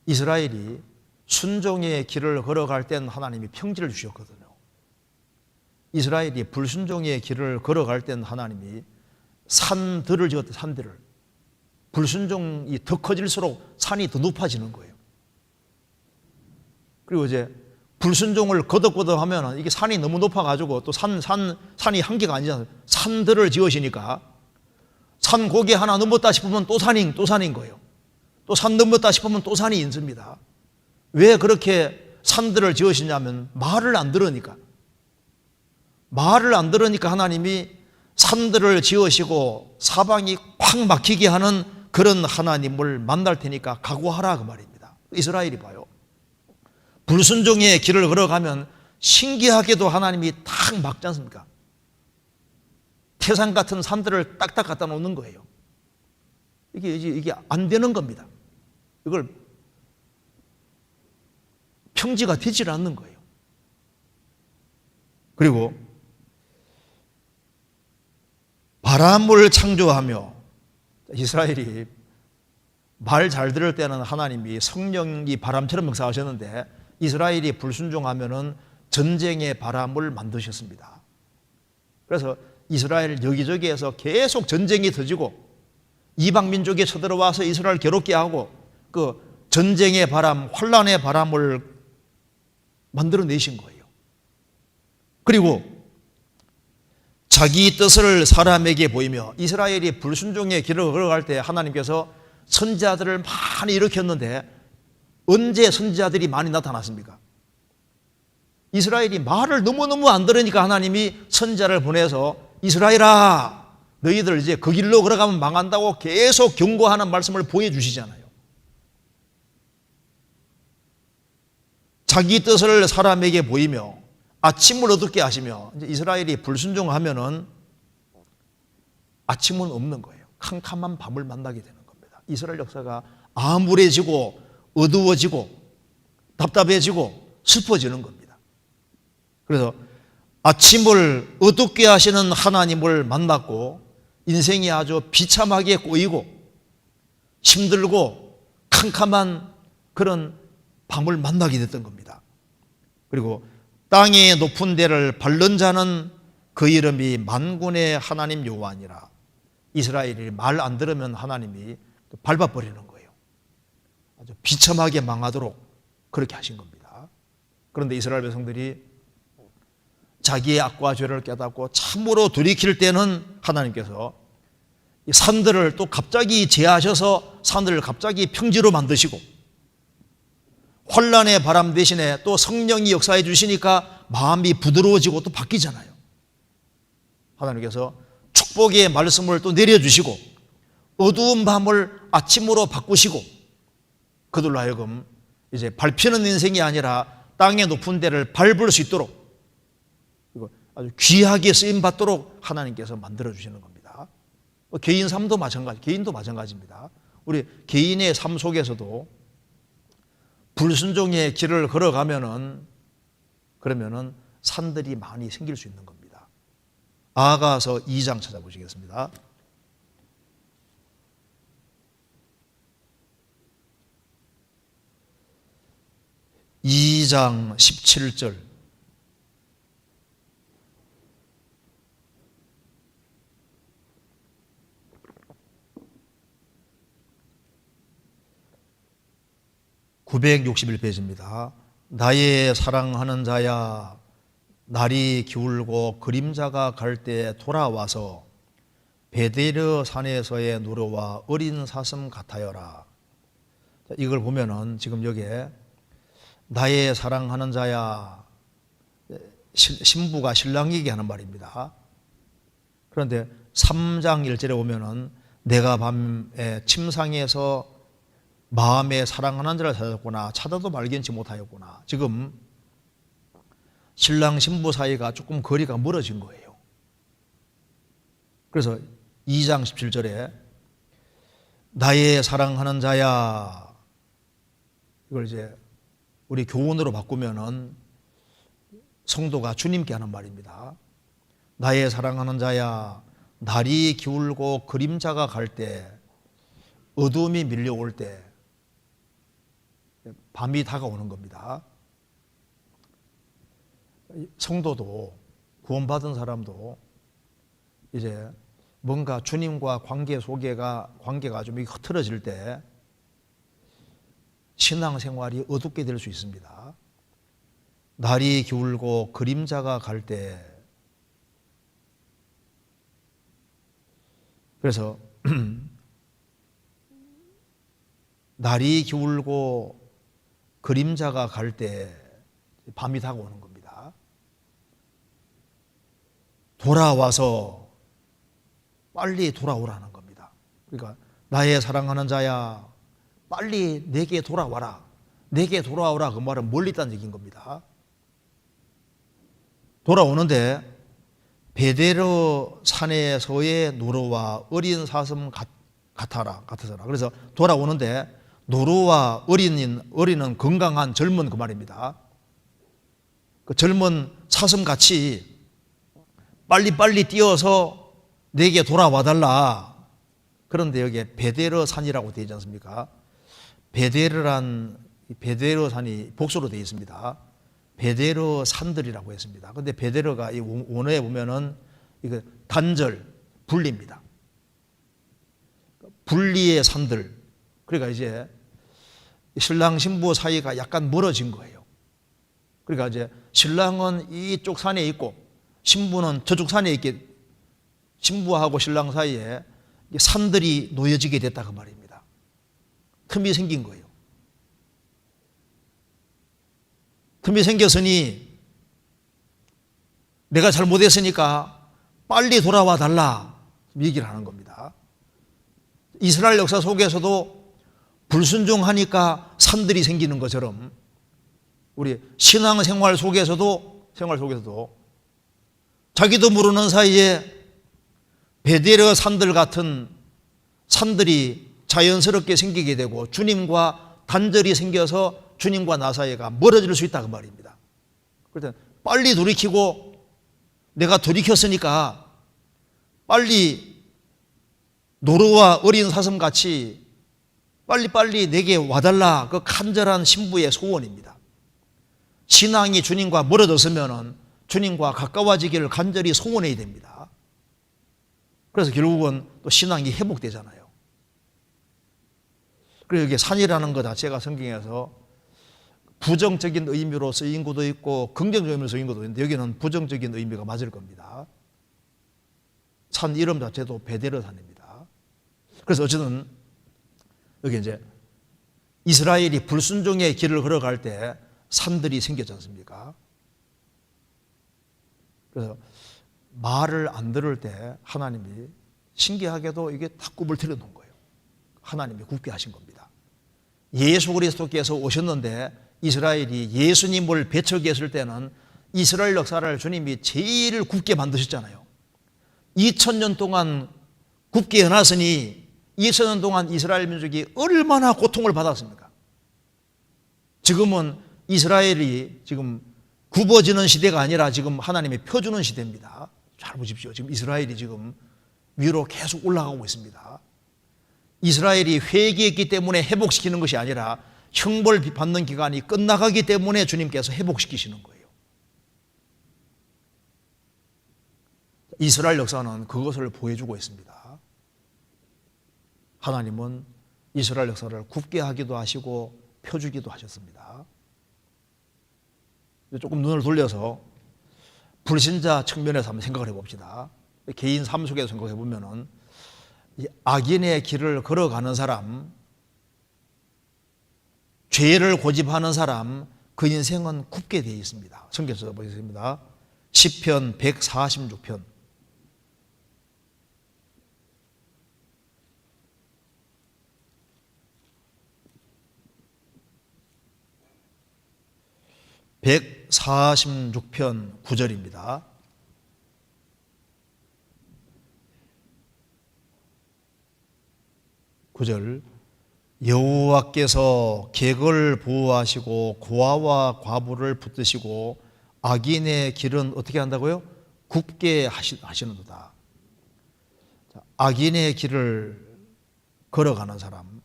이스라엘이 순종의 길을 걸어갈 땐 하나님이 평지를 주셨거든요. 이스라엘이 불순종의 길을 걸어갈 땐 하나님이 산들을 지었대. 산들을. 불순종이 더 커질수록 산이 더 높아지는 거예요. 그리고 이제 불순종을 거듭거듭 하면 이게 산이 너무 높아가지고 또 산이 한계가 아니잖아요. 산들을 지으시니까 산 고개 하나 넘었다 싶으면 또 산인 거예요. 또 산 넘었다 싶으면 또 산이 있습니다. 왜 그렇게 산들을 지으시냐면 말을 안 들으니까. 말을 안 들으니까 하나님이 산들을 지으시고 사방이 꽉 막히게 하는 그런 하나님을 만날 테니까 각오하라 그 말입니다. 이스라엘이 봐요. 불순종의 길을 걸어가면 신기하게도 하나님이 탁 막지 않습니까? 태산 같은 산들을 딱딱 갖다 놓는 거예요. 이게 안 되는 겁니다. 이걸 평지가 되질 않는 거예요. 그리고 바람을 창조하며, 이스라엘이 말 잘 들을 때는 하나님이 성령이 바람처럼 역사하셨는데 이스라엘이 불순종하면은 전쟁의 바람을 만드셨습니다. 그래서 이스라엘 여기저기에서 계속 전쟁이 터지고 이방 민족이 쳐들어와서 이스라엘 괴롭게 하고 그 전쟁의 바람, 환란의 바람을 만들어내신 거예요. 그리고 자기 뜻을 사람에게 보이며, 이스라엘이 불순종의 길을 걸어갈 때 하나님께서 선지자들을 많이 일으켰는데 언제 선지자들이 많이 나타났습니까? 이스라엘이 말을 너무너무 안 들으니까 하나님이 선지자를 보내서 이스라엘아, 너희들 이제 그 길로 걸어가면 망한다고 계속 경고하는 말씀을 보여주시잖아요. 자기 뜻을 사람에게 보이며 아침을 어둡게 하시며, 이제 이스라엘이 불순종하면은 아침은 없는 거예요. 캄캄한 밤을 만나게 되는 겁니다. 이스라엘 역사가 암울해지고 어두워지고 답답해지고 슬퍼지는 겁니다. 그래서 아침을 어둡게 하시는 하나님을 만났고 인생이 아주 비참하게 꼬이고 힘들고 캄캄한 그런 밤을 만나게 됐던 겁니다. 그리고 땅의 높은 데를 밟는 자는 그 이름이 만군의 하나님 여호와니라. 이스라엘이 말 안 들으면 하나님이 밟아버리는 거예요. 아주 비참하게 망하도록 그렇게 하신 겁니다. 그런데 이스라엘 백성들이 자기의 악과 죄를 깨닫고 참으로 돌이킬 때는 하나님께서 이 산들을 또 갑자기 제하셔서 산들을 갑자기 평지로 만드시고, 환란의 바람 대신에 또 성령이 역사해 주시니까 마음이 부드러워지고 또 바뀌잖아요. 하나님께서 축복의 말씀을 또 내려주시고 어두운 밤을 아침으로 바꾸시고, 그들로 하여금 이제 밟히는 인생이 아니라 땅의 높은 데를 밟을 수 있도록 아주 귀하게 쓰임 받도록 하나님께서 만들어 주시는 겁니다. 개인 삶도 마찬가지, 개인도 마찬가지입니다. 우리 개인의 삶 속에서도 불순종의 길을 걸어가면은 그러면은 산들이 많이 생길 수 있는 겁니다. 아가서 2장 찾아보시겠습니다. 2장 17절. (961페이지입니다) 나의 사랑하는 자야, 날이 기울고 그림자가 갈 때 돌아와서 베데르 산에서의 노래와 어린 사슴 같아여라. 이걸 보면은 지금 여기에 나의 사랑하는 자야, 신부가 신랑에게 하는 말입니다. 그런데 3장 1절에 보면은 내가 밤에 침상에서 마음에 사랑하는 자를 찾았구나, 찾아도 발견치 못하였구나. 지금 신랑 신부 사이가 조금 거리가 멀어진 거예요. 그래서 2장 17절에 나의 사랑하는 자야, 이걸 이제 우리 교훈으로 바꾸면은 성도가 주님께 하는 말입니다. 나의 사랑하는 자야, 날이 기울고 그림자가 갈 때, 어둠이 밀려올 때 밤이 다가오는 겁니다. 성도도, 구원받은 사람도 이제 뭔가 주님과 관계가 좀 흐트러질 때 신앙생활이 어둡게 될 수 있습니다. 날이 기울고 그림자가 갈 때, 그래서 날이 기울고 그림자가 갈 때 밤이 다가오는 겁니다. 돌아와서 빨리 돌아오라는 겁니다. 그러니까 나의 사랑하는 자야, 빨리 내게 돌아와라. 내게 돌아오라, 그 말은 멀리 있다는 얘기인 겁니다. 돌아오는데 베데르 산에서의 노루와 어린 사슴 같아서라. 그래서 돌아오는데 노루와 어린은 건강한 젊은 그 말입니다. 그 젊은 사슴같이 빨리빨리 뛰어서 내게 돌아와 달라. 그런데 여기에 베데르 산이라고 되어 있지 않습니까? 베데르 산이 복수로 되어 있습니다. 베데르 산들이라고 했습니다. 근데 베데르가 이 원어에 보면은 이거 단절, 분리입니다. 분리의 산들. 그러니까 이제 신랑 신부 사이가 약간 멀어진 거예요. 그러니까 이제 신랑은 이쪽 산에 있고 신부는 저쪽 산에 신부하고 신랑 사이에 산들이 놓여지게 됐다 그 말입니다. 틈이 생긴 거예요. 틈이 생겼으니 내가 잘못했으니까 빨리 돌아와 달라 얘기를 하는 겁니다. 이스라엘 역사 속에서도 불순종하니까 산들이 생기는 것처럼 우리 신앙생활 속에서도 자기도 모르는 사이에 베델의 산들 같은 산들이 자연스럽게 생기게 되고 주님과 단절이 생겨서 주님과 나 사이가 멀어질 수 있다 그 말입니다. 그럴 때 빨리 돌이키고 내가 돌이켰으니까 빨리 노루와 어린 사슴같이 빨리빨리 내게 와달라 그 간절한 신부의 소원입니다. 신앙이 주님과 멀어졌으면 주님과 가까워지기를 간절히 소원해야 됩니다. 그래서 결국은 또 신앙이 회복되잖아요. 그리고 이게 산이라는 것 자체가 성경에서 부정적인 의미로 쓰인 것도 있고 긍정적인 의미로 쓰인 것도 있는데 여기는 부정적인 의미가 맞을 겁니다. 산 이름 자체도 베델의 산입니다. 그래서 어쨌든 여기 이제 이스라엘이 불순종의 길을 걸어갈 때 산들이 생겼지 않습니까? 그래서 말을 안 들을 때 하나님이 신기하게도 이게 다 굽을 들여놓은 거예요. 하나님이 굽게 하신 겁니다. 예수 그리스도께서 오셨는데 이스라엘이 예수님을 배척했을 때는 이스라엘 역사를 주님이 제일 굽게 만드셨잖아요. 2000년 동안 굽게 해놨으니 2000년 동안 이스라엘 민족이 얼마나 고통을 받았습니까? 지금은 이스라엘이 지금 굽어지는 시대가 아니라 지금 하나님이 펴주는 시대입니다. 잘 보십시오. 지금 이스라엘이 지금 위로 계속 올라가고 있습니다. 이스라엘이 회개했기 때문에 회복시키는 것이 아니라 형벌 받는 기간이 끝나가기 때문에 주님께서 회복시키시는 거예요. 이스라엘 역사는 그것을 보여주고 있습니다. 하나님은 이스라엘 역사를 굽게 하기도 하시고 펴주기도 하셨습니다. 조금 눈을 돌려서 불신자 측면에서 한번 생각을 해봅시다. 개인 삶 속에서 생각해 보면은 악인의 길을 걸어가는 사람, 죄를 고집하는 사람, 그 인생은 굽게 되어 있습니다. 성경에서 보겠습니다. 시편 146편. (146편) 9절입니다. (9절) 여호와께서 객을 보호하시고 고아와 과부를 붙드시고 악인의 길은 어떻게 한다고요? 굽게 하시는도다. 악인의 길을 걸어가는 사람,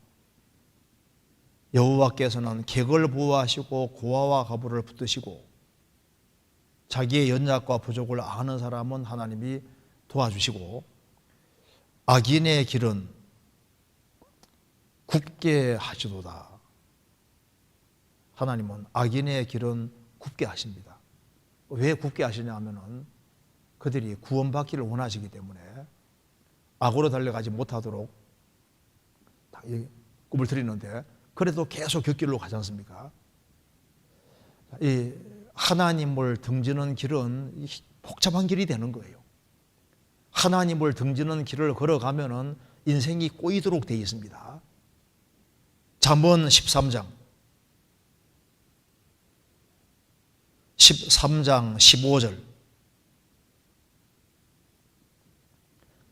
여호와께서는 객을 보호하시고 고아와 과부를 붙드시고 자기의 연약과 부족을 아는 사람은 하나님이 도와주시고 악인의 길은 굽게 하시도다. 하나님은 악인의 길은 굽게 하십니다. 왜 굽게 하시냐 하면은 그들이 구원받기를 원하시기 때문에 악으로 달려가지 못하도록 굽을 들이는데 그래도 계속 곁길로 가지 않습니까? 이 하나님을 등지는 길은 복잡한 길이 되는 거예요. 하나님을 등지는 길을 걸어가면은 인생이 꼬이도록 되어 있습니다. 잠언 13장 15절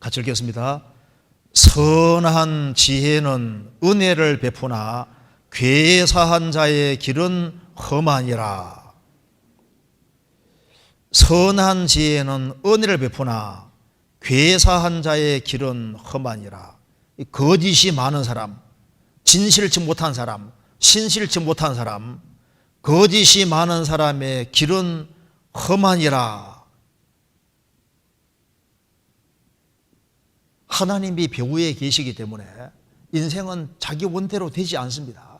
같이 읽겠습니다. 선한 지혜는 은혜를 베푸나 괴사한 자의 길은 험하니라. 선한 지혜는 은혜를 베푸나 괴사한 자의 길은 험하니라. 거짓이 많은 사람, 진실치 못한 사람, 신실치 못한 사람, 거짓이 많은 사람의 길은 험하니라. 하나님이 배후에 계시기 때문에 인생은 자기 원대로 되지 않습니다.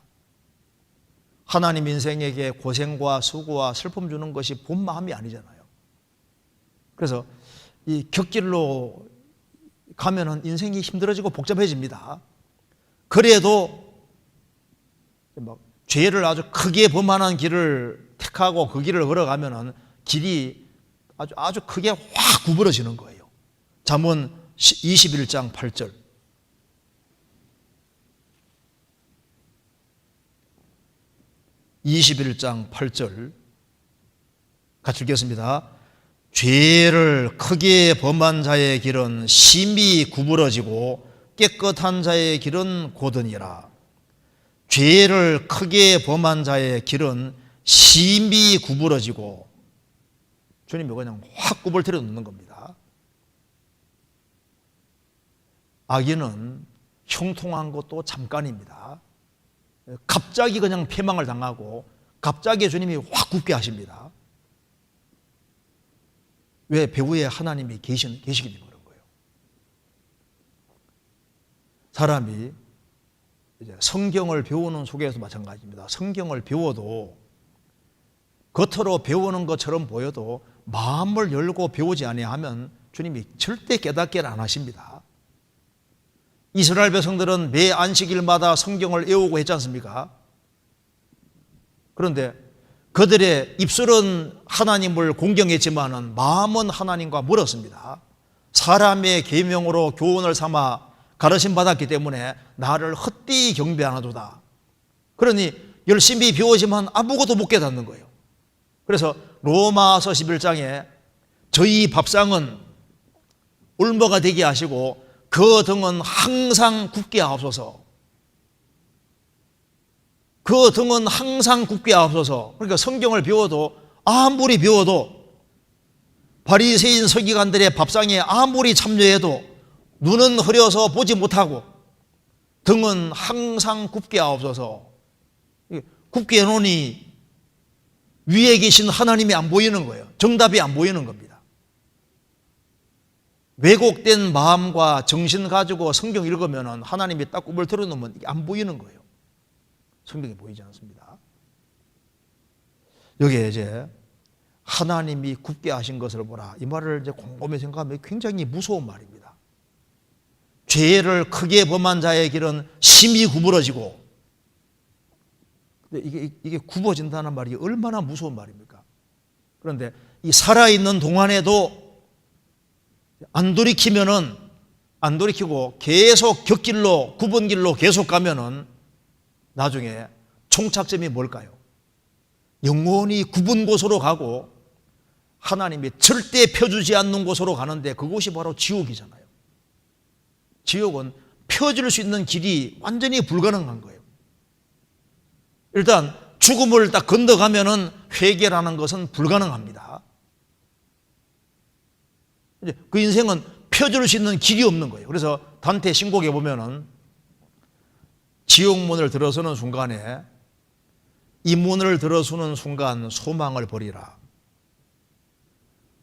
하나님 인생에게 고생과 수고와 슬픔 주는 것이 본 마음이 아니잖아요. 그래서 이 곁길로 가면은 인생이 힘들어지고 복잡해집니다. 그래도 막 죄를 아주 크게 범하는 길을 택하고 그 길을 걸어가면은 길이 아주 크게 확 구부러지는 거예요. 잠언 21장 8절. 21장 8절 같이 읽겠습니다. 죄를 크게 범한 자의 길은 심히 구부러지고 깨끗한 자의 길은 고드니라. 죄를 크게 범한 자의 길은 심히 구부러지고, 주님이 그냥 확 구부러뜨려 놓는 겁니다. 악인은 형통한 것도 잠깐입니다. 갑자기 그냥 패망을 당하고 갑자기 주님이 확 굽게 하십니다. 왜? 배후에 하나님이 계시기 때문에 그런 거예요. 사람이 이제 성경을 배우는 속에서 마찬가지입니다. 성경을 배워도 겉으로 배우는 것처럼 보여도 마음을 열고 배우지 아니하면 주님이 절대 깨닫게 안 하십니다. 이스라엘 백성들은 매 안식일마다 성경을 외우고 했지 않습니까? 그런데 그들의 입술은 하나님을 공경했지만은 마음은 하나님과 멀었습니다. 사람의 계명으로 교훈을 삼아 가르침 받았기 때문에 나를 헛되이 경배하나도다. 그러니 열심히 배우지만 아무것도 못 깨닫는 거예요. 그래서 로마서 11장에 저희 밥상은 울모가 되게 하시고 그 등은 항상 굳게 하옵소서. 그 등은 항상 굳게 하옵소서. 그러니까 성경을 배워도 아무리 배워도 바리새인 서기관들의 밥상에 아무리 참여해도 눈은 흐려서 보지 못하고 등은 항상 굳게 하옵소서. 굳게 해놓으니 위에 계신 하나님이 안 보이는 거예요. 정답이 안 보이는 겁니다. 왜곡된 마음과 정신 가지고 성경 읽으면 하나님이 딱 꿈을 틀어놓으면 이게 안 보이는 거예요. 성경이 보이지 않습니다. 여기에 이제 하나님이 굳게 하신 것을 보라. 이 말을 이제 곰곰이 생각하면 굉장히 무서운 말입니다. 죄를 크게 범한 자의 길은 심히 구부러지고, 근데 이게 굽어진다는 말이 얼마나 무서운 말입니까? 그런데 이 살아있는 동안에도 안 돌이키고 계속 곁길로, 굽은 길로 계속 가면은 나중에 총착점이 뭘까요? 영원히 굽은 곳으로 가고 하나님이 절대 펴주지 않는 곳으로 가는데 그곳이 바로 지옥이잖아요. 지옥은 펴줄 수 있는 길이 완전히 불가능한 거예요. 일단 죽음을 딱 건너가면은 회개라는 것은 불가능합니다. 그 인생은 펴줄 수 있는 길이 없는 거예요. 그래서 단테 신곡에 보면은 지옥문을 들어서는 순간에 이 문을 들어서는 순간 소망을 버리라.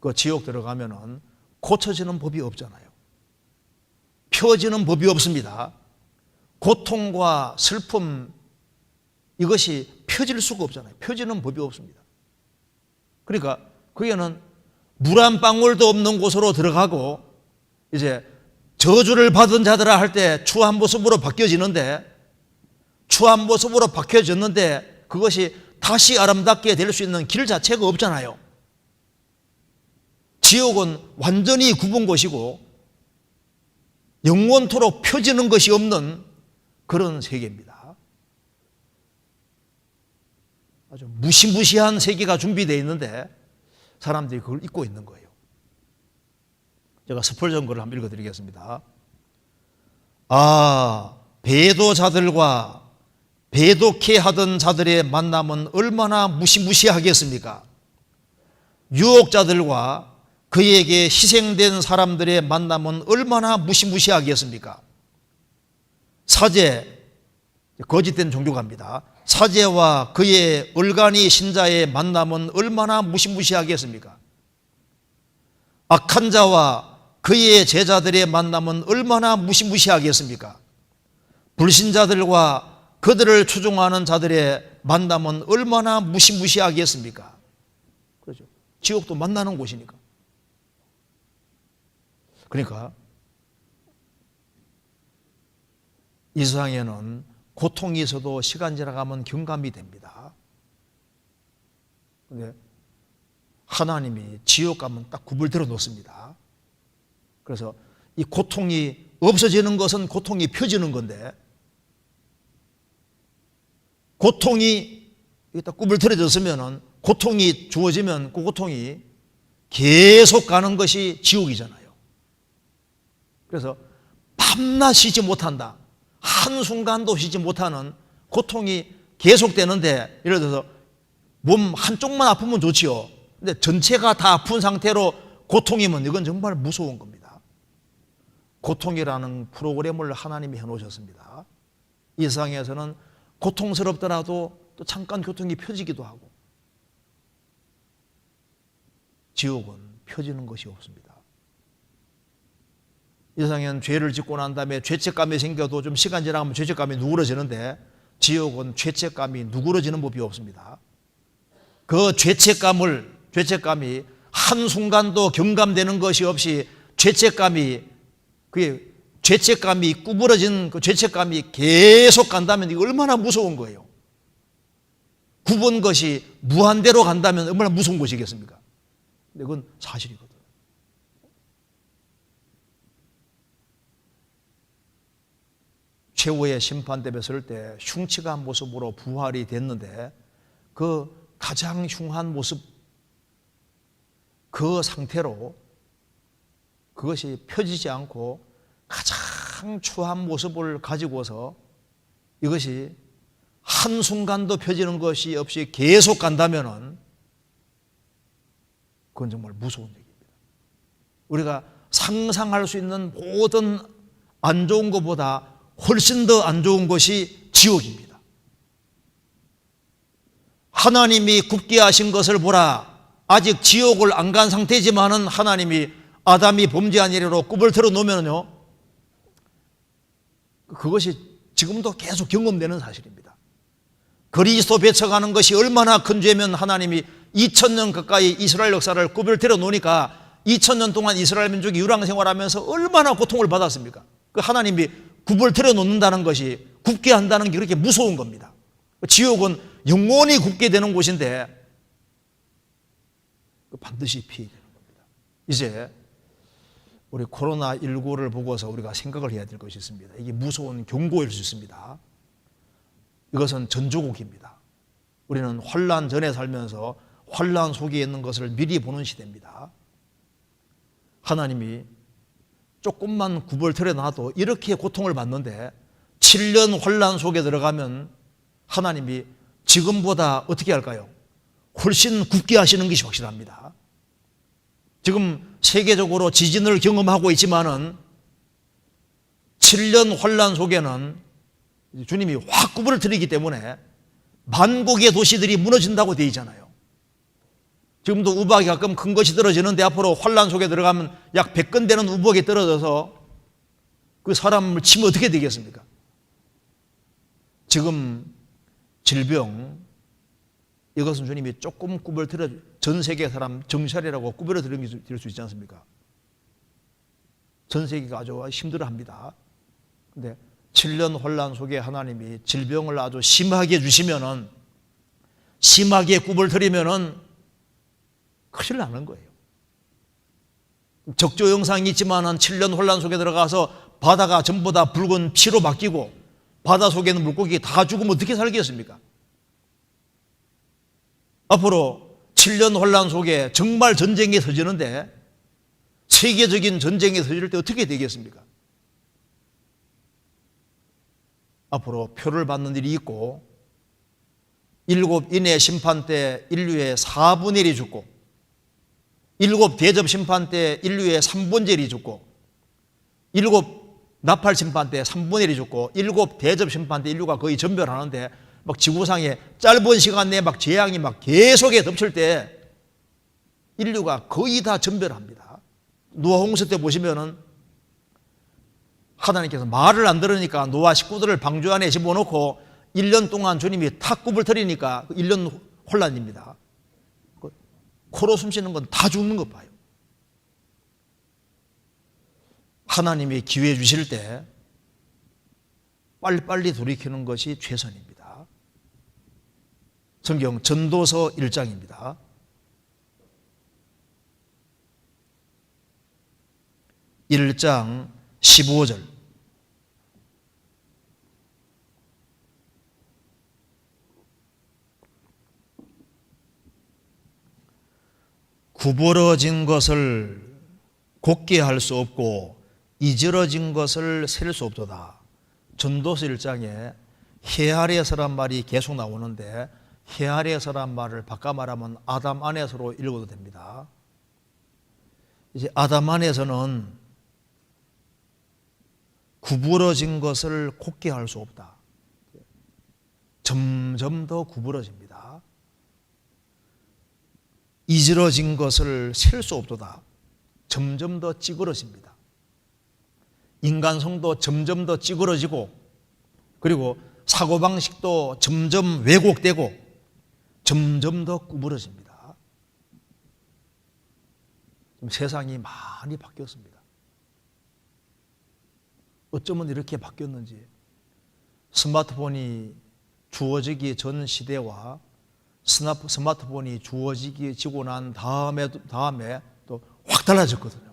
그 지옥 들어가면은 고쳐지는 법이 없잖아요. 펴지는 법이 없습니다. 고통과 슬픔 이것이 펴질 수가 없잖아요. 펴지는 법이 없습니다. 그러니까 거기는 물 한 방울도 없는 곳으로 들어가고 이제 저주를 받은 자들아 할 때 추한 모습으로 바뀌어지는데 추한 모습으로 바뀌어졌는데 그것이 다시 아름답게 될 수 있는 길 자체가 없잖아요. 지옥은 완전히 굽은 곳이고 영원토록 펴지는 것이 없는 그런 세계입니다. 아주 무시무시한 세계가 준비되어 있는데 사람들이 그걸 잊고 있는 거예요. 제가 스펄전 글을 한번 읽어드리겠습니다. 배도자들과 배도케 하던 자들의 만남은 얼마나 무시무시하겠습니까? 유혹자들과 그에게 희생된 사람들의 만남은 얼마나 무시무시하겠습니까? 사제, 거짓된 종교가입니다. 사제와 그의 얼간이 신자의 만남은 얼마나 무시무시하겠습니까? 악한 자와 그의 제자들의 만남은 얼마나 무시무시하겠습니까? 불신자들과 그들을 추종하는 자들의 만남은 얼마나 무시무시하겠습니까? 그렇죠. 지옥도 만나는 곳이니까. 그러니까 이 세상에는 고통이 있어도 시간 지나가면 경감이 됩니다. 근데 하나님이 지옥 가면 딱 구불대로 놓습니다. 그래서 이 고통이 없어지는 것은 고통이 펴지는 건데, 고통이 딱 구불틀어졌으면 고통이 주어지면 그 고통이 계속 가는 것이 지옥이잖아요. 그래서 밤낮 쉬지 못한다, 한순간도 쉬지 못하는 고통이 계속되는데, 예를 들어서 몸 한쪽만 아프면 좋지요. 근데 전체가 다 아픈 상태로 고통이면 이건 정말 무서운 겁니다. 고통이라는 프로그램을 하나님이 해놓으셨습니다. 이 세상에서는 고통스럽더라도 또 잠깐 고통이 펴지기도 하고, 지옥은 펴지는 것이 없습니다. 이 세상에는 죄를 짓고 난 다음에 죄책감이 생겨도 좀 시간 지나가면 죄책감이 누그러지는데, 지옥은 죄책감이 누그러지는 법이 없습니다. 그 죄책감이 한순간도 경감되는 것이 없이 죄책감이 구부러진 그 죄책감이 계속 간다면 이거 얼마나 무서운 거예요. 굽은 것이 무한대로 간다면 얼마나 무서운 것이겠습니까? 근데 그건 사실이거든. 최후의 심판대에 설 때 흉측한 모습으로 부활이 됐는데, 그 가장 흉한 모습, 그 상태로 그것이 펴지지 않고 가장 추한 모습을 가지고서 이것이 한순간도 펴지는 것이 없이 계속 간다면은 그건 정말 무서운 얘기입니다. 우리가 상상할 수 있는 모든 안 좋은 것보다 훨씬 더 안 좋은 것이 지옥입니다. 하나님이 굽게 하신 것을 보라. 아직 지옥을 안 간 상태지만은 하나님이 아담이 범죄한 이래로 굽을 틀어 놓으면요, 그것이 지금도 계속 경험되는 사실입니다. 그리스도 배척하는 것이 얼마나 큰 죄면 하나님이 2000년 가까이 이스라엘 역사를 굽을 틀어 놓으니까 2000년 동안 이스라엘 민족이 유랑 생활하면서 얼마나 고통을 받았습니까? 그 하나님이 굽을 틀어 놓는다는 것이, 굽게 한다는 게 그렇게 무서운 겁니다. 지옥은 영원히 굽게 되는 곳인데 반드시 피해야 되는 겁니다. 이제 우리 코로나19를 보고서 우리가 생각을 해야 될 것이 있습니다. 이게 무서운 경고일 수 있습니다. 이것은 전조국입니다. 우리는 환난 전에 살면서 환난 속에 있는 것을 미리 보는 시대입니다. 하나님이 조금만 굽을 틀어놔도 이렇게 고통을 받는데 7년 환난 속에 들어가면 하나님이 지금보다 어떻게 할까요? 훨씬 굽게 하시는 것이 확실합니다. 지금 세계적으로 지진을 경험하고 있지만은 7년 환난 속에는 주님이 확 굽을 틀이기 때문에 만국의 도시들이 무너진다고 되어 있잖아요. 지금도 우박이 가끔 큰 것이 떨어지는데 앞으로 환난 속에 들어가면 약 100건 되는 우박이 떨어져서 그 사람을 치면 어떻게 되겠습니까? 지금 질병, 이것은 주님이 조금 굽을 들여 전 세계 사람 정찰이라고 굽을 들일 수 있지 않습니까? 전 세계가 아주 힘들어합니다. 근데 7년 환난 속에 하나님이 질병을 아주 심하게 주시면은, 심하게 굽을 들이면은 큰일 나는 거예요. 적조 영상이 있지만은 7년 환난 속에 들어가서 바다가 전부 다 붉은 피로 바뀌고 바다 속에 있는 물고기 다 죽으면 어떻게 살겠습니까? 앞으로 7년 환난 속에 정말 전쟁이 터지는데, 세계적인 전쟁이 터질 때 어떻게 되겠습니까? 앞으로 표를 받는 일이 있고, 7인의 심판 때 인류의 4분의 1이 죽고, 7 대접 심판 때 인류의 3분의 1이 죽고, 7 나팔 심판 때 3분의 1이 죽고, 7 대접 심판 때 인류가 거의 전멸하는데, 막 지구상에 짧은 시간 내에 막 재앙이 막 계속해 덮칠 때 인류가 거의 다 전멸합니다. 노아 홍수 때 보시면은 하나님께서 말을 안 들으니까 노아 식구들을 방주 안에 집어넣고 1년 동안 주님이 탁굽을 들이니까 1년 혼란입니다. 코로 숨쉬는 건 다 죽는 것 봐요. 하나님이 기회 주실 때 빨리빨리 돌이키는 것이 최선입니다. 성경 전도서 1장입니다. 1장 15절. 구부러진 것을 곱게 할 수 없고 이지러진 것을 셀 수 없도다. 전도서 1장에 해 아래서란 말이 계속 나오는데 해 아래서란 말을 바꿔 말하면 아담 안에서로 읽어도 됩니다. 이제 아담 안에서는 구부러진 것을 곱게 할 수 없다. 점점 더 구부러집니다. 이지러진 것을 셀 수 없도다. 점점 더 찌그러집니다. 인간성도 점점 더 찌그러지고, 그리고 사고방식도 점점 왜곡되고 점점 더 구부러집니다. 세상이 많이 바뀌었습니다. 어쩌면 이렇게 바뀌었는지, 스마트폰이 주어지기 전 시대와 스마트폰이 주어지고 난 다음에 또 확 달라졌거든요.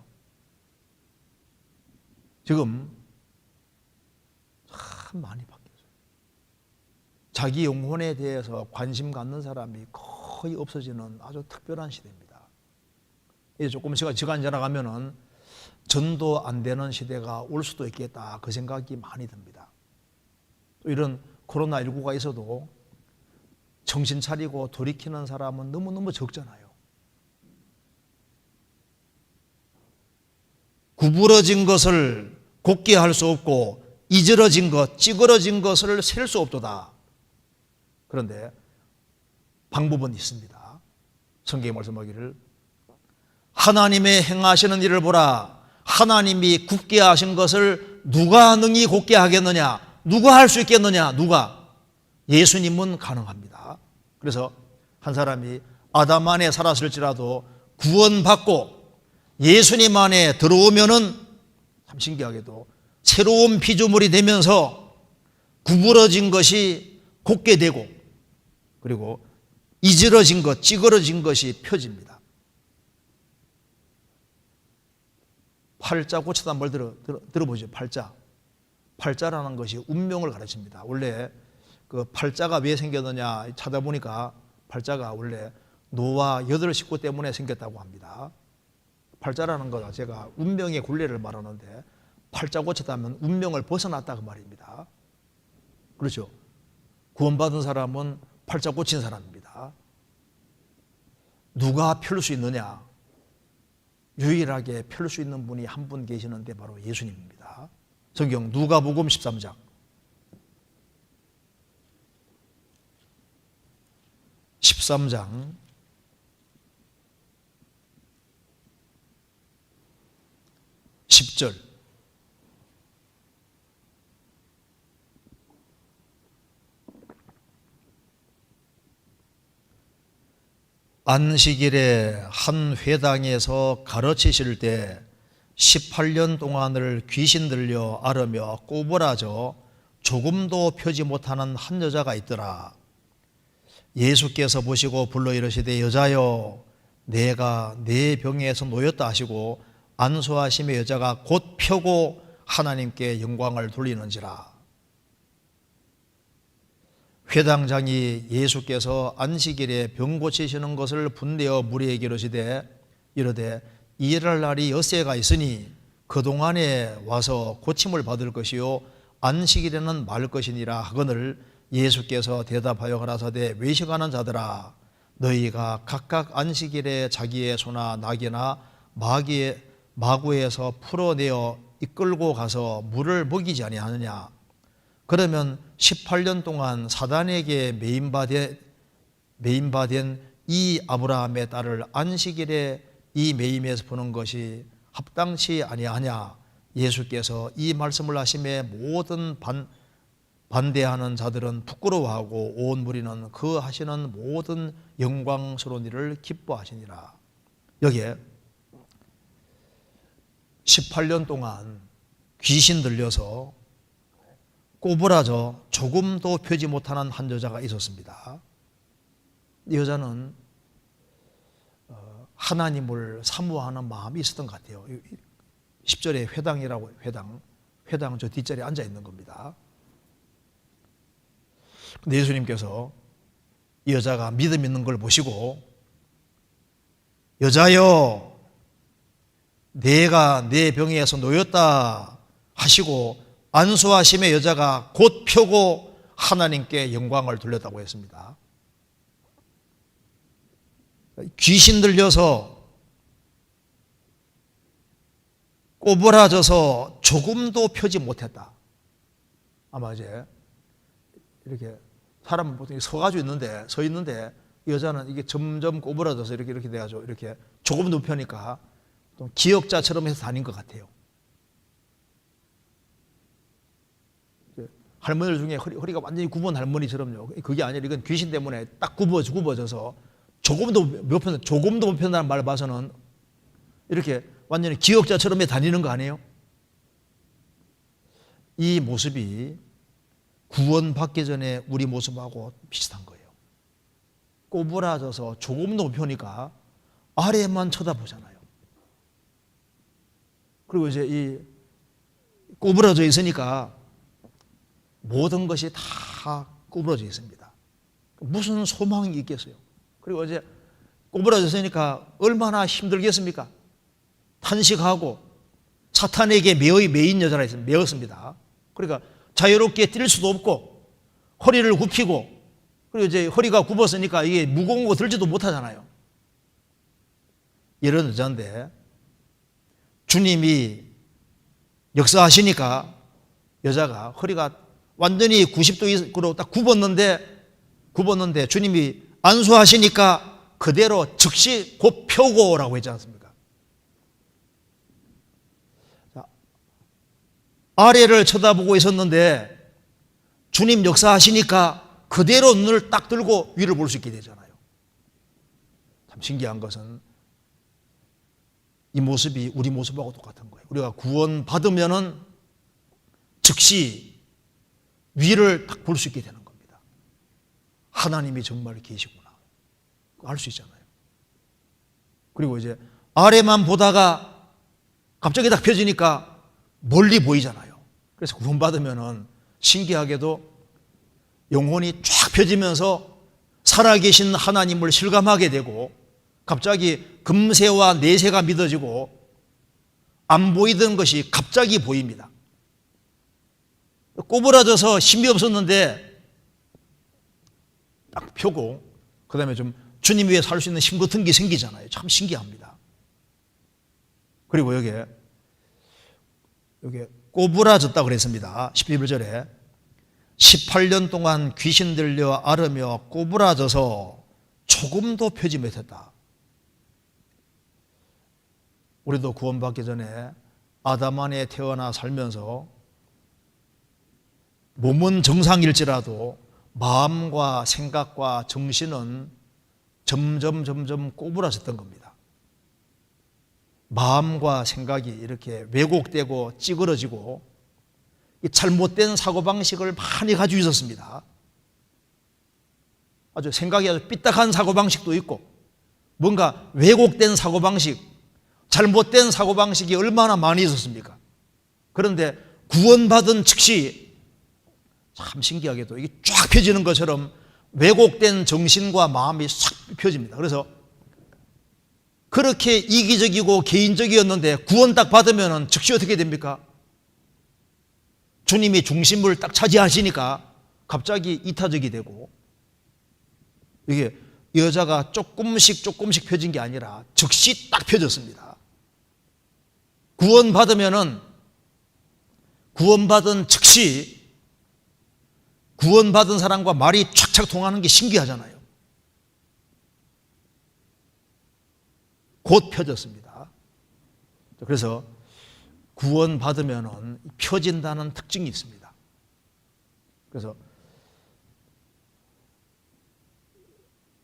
지금 참 많이 바뀌었어요. 자기 영혼에 대해서 관심 갖는 사람이 거의 없어지는 아주 특별한 시대입니다. 이제 조금 시간 지나가면은 전도 안 되는 시대가 올 수도 있겠다, 그 생각이 많이 듭니다. 또 이런 코로나19가 있어도 정신 차리고 돌이키는 사람은 너무너무 적잖아요. 구부러진 것을 곱게 할 수 없고 이지러진 것, 찌그러진 것을 셀 수 없도다. 그런데 방법은 있습니다. 성경에 말씀하기를 하나님의 행하시는 일을 보라. 하나님이 굽게 하신 것을 누가 능히 곱게 하겠느냐? 누가 할 수 있겠느냐? 누가? 예수님은 가능합니다. 그래서 한 사람이 아담 안에 살았을지라도 구원받고 예수님 안에 들어오면은 참 신기하게도 새로운 피조물이 되면서 구부러진 것이 곱게 되고, 그리고 이지러진 것, 찌그러진 것이 펴집니다. 팔자 고치다 뭘 들어보죠. 팔자라는 것이 운명을 가르칩니다. 원래 그 팔자가 왜 생겼느냐 찾아보니까 팔자가 원래 노아 8식구 때문에 생겼다고 합니다. 팔자라는 거 제가 운명의 굴레를 말하는데, 팔자 고쳤다면 운명을 벗어났다 그 말입니다. 그렇죠? 구원받은 사람은 팔자 고친 사람입니다. 누가 펼 수 있느냐? 유일하게 펼 수 있는 분이 한 분 계시는데 바로 예수님입니다. 성경 누가복음 13장 13장 10절. 안식일에 한 회당에서 가르치실 때 18년 동안을 귀신 들려 앓으며 꼬부라져 조금도 펴지 못하는 한 여자가 있더라. 예수께서 보시고 불러 이르시되 여자여 내가 네 병에서 놓였다 하시고 안수하심에 여자가 곧 펴고 하나님께 영광을 돌리는지라. 회당장이 예수께서 안식일에 병 고치시는 것을 분대어 무리에게 이르되 일할 날이 엿새가 있으니 그동안에 와서 고침을 받을 것이요 안식일에는 말 것이니라 하거늘 예수께서 대답하여 가라사대 외식하는 자들아 너희가 각각 안식일에 자기의 소나 낙이나 마구에서 풀어내어 이끌고 가서 물을 먹이지 아니하느냐. 그러면 18년 동안 사단에게 매임받은 이 아브라함의 딸을 안식일에 이 매임에서 보는 것이 합당치 아니하냐. 예수께서 이 말씀을 하심에 모든 반대하는 자들은 부끄러워하고 온 무리는 그 하시는 모든 영광스러운 일을 기뻐하시니라. 여기에 18년 동안 귀신 들려서 꼬부라져 조금도 펴지 못하는 한 여자가 있었습니다. 이 여자는 하나님을 사모하는 마음이 있었던 것 같아요. 10절에 회당이라고, 회당 저 뒷자리에 앉아 있는 겁니다. 근데 예수님께서 이 여자가 믿음 있는 걸 보시고, 여자여, 내가 내 병에서 놓였다 하시고 안수하심에 여자가 곧 펴고 하나님께 영광을 돌렸다고 했습니다. 귀신 들려서 꼬부라져서 조금도 펴지 못했다. 아마 이제 이렇게 사람은 보통 서 있는데 이 여자는 이게 점점 꼬부라져서 이렇게 돼가지고 이렇게 조금도 펴니까 좀 기역자처럼 해서 다닌 것 같아요. 할머니들 중에 허리가 완전히 굽은 할머니처럼요. 그게 아니라 이건 귀신 때문에 딱 굽어져서 조금도 못 편다는 말을 봐서는 이렇게 완전히 기역자처럼 다니는 거 아니에요? 이 모습이 구원받기 전에 우리 모습하고 비슷한 거예요. 꼬부라져서 조금도 못 펴니까 아래만 쳐다보잖아요. 그리고 이제 이 꼬부라져 있으니까 모든 것이 다 꼬부라져 있습니다. 무슨 소망이 있겠어요? 그리고 이제 꼬부라졌으니까 얼마나 힘들겠습니까? 탄식하고 사탄에게 매인 여자라 했습니다. 매었습니다. 그러니까 자유롭게 뛸 수도 없고 허리를 굽히고, 그리고 이제 허리가 굽었으니까 이게 무거운 거 들지도 못하잖아요. 이런 여자인데 주님이 역사하시니까 여자가 허리가 완전히 90도로 딱 굽었는데 주님이 안수하시니까 그대로 즉시 곧 펴고라고 했지 않습니까? 자, 아래를 쳐다보고 있었는데 주님 역사하시니까 그대로 눈을 딱 들고 위를 볼 수 있게 되잖아요. 참 신기한 것은 이 모습이 우리 모습하고 똑같은 거예요. 우리가 구원받으면은 즉시 위를 딱 볼 수 있게 되는 겁니다. 하나님이 정말 계시구나 알 수 있잖아요. 그리고 이제 아래만 보다가 갑자기 딱 펴지니까 멀리 보이잖아요. 그래서 구원받으면은 신기하게도 영혼이 쫙 펴지면서 살아계신 하나님을 실감하게 되고, 갑자기 금세와 내세가 믿어지고 안 보이던 것이 갑자기 보입니다. 꼬부라져서 힘이 없었는데 딱 펴고 그 다음에 좀 주님 위에 살 수 있는 힘 같은 게 생기잖아요. 참 신기합니다. 그리고 여기에 꼬부라졌다고 그랬습니다. 11절에 18년 동안 귀신 들려 앓으며 꼬부라져서 조금도 펴지 못했다. 우리도 구원받기 전에 아담 안에 태어나 살면서 몸은 정상일지라도 마음과 생각과 정신은 점점 꼬부라졌던 겁니다. 마음과 생각이 이렇게 왜곡되고 찌그러지고 잘못된 사고방식을 많이 가지고 있었습니다. 생각이 아주 삐딱한 사고방식도 있고, 뭔가 왜곡된 사고방식, 잘못된 사고방식이 얼마나 많이 있었습니까? 그런데 구원받은 즉시 참 신기하게도 이게 쫙 펴지는 것처럼 왜곡된 정신과 마음이 싹 펴집니다. 그래서 그렇게 이기적이고 개인적이었는데 구원 딱 받으면 즉시 어떻게 됩니까? 주님이 중심을 딱 차지하시니까 갑자기 이타적이 되고, 이게 여자가 조금씩 펴진 게 아니라 즉시 딱 펴졌습니다. 구원받으면은 구원받은 즉시 구원받은 사람과 말이 착착 통하는 게 신기하잖아요. 곧 펴졌습니다. 그래서 구원받으면은 펴진다는 특징이 있습니다. 그래서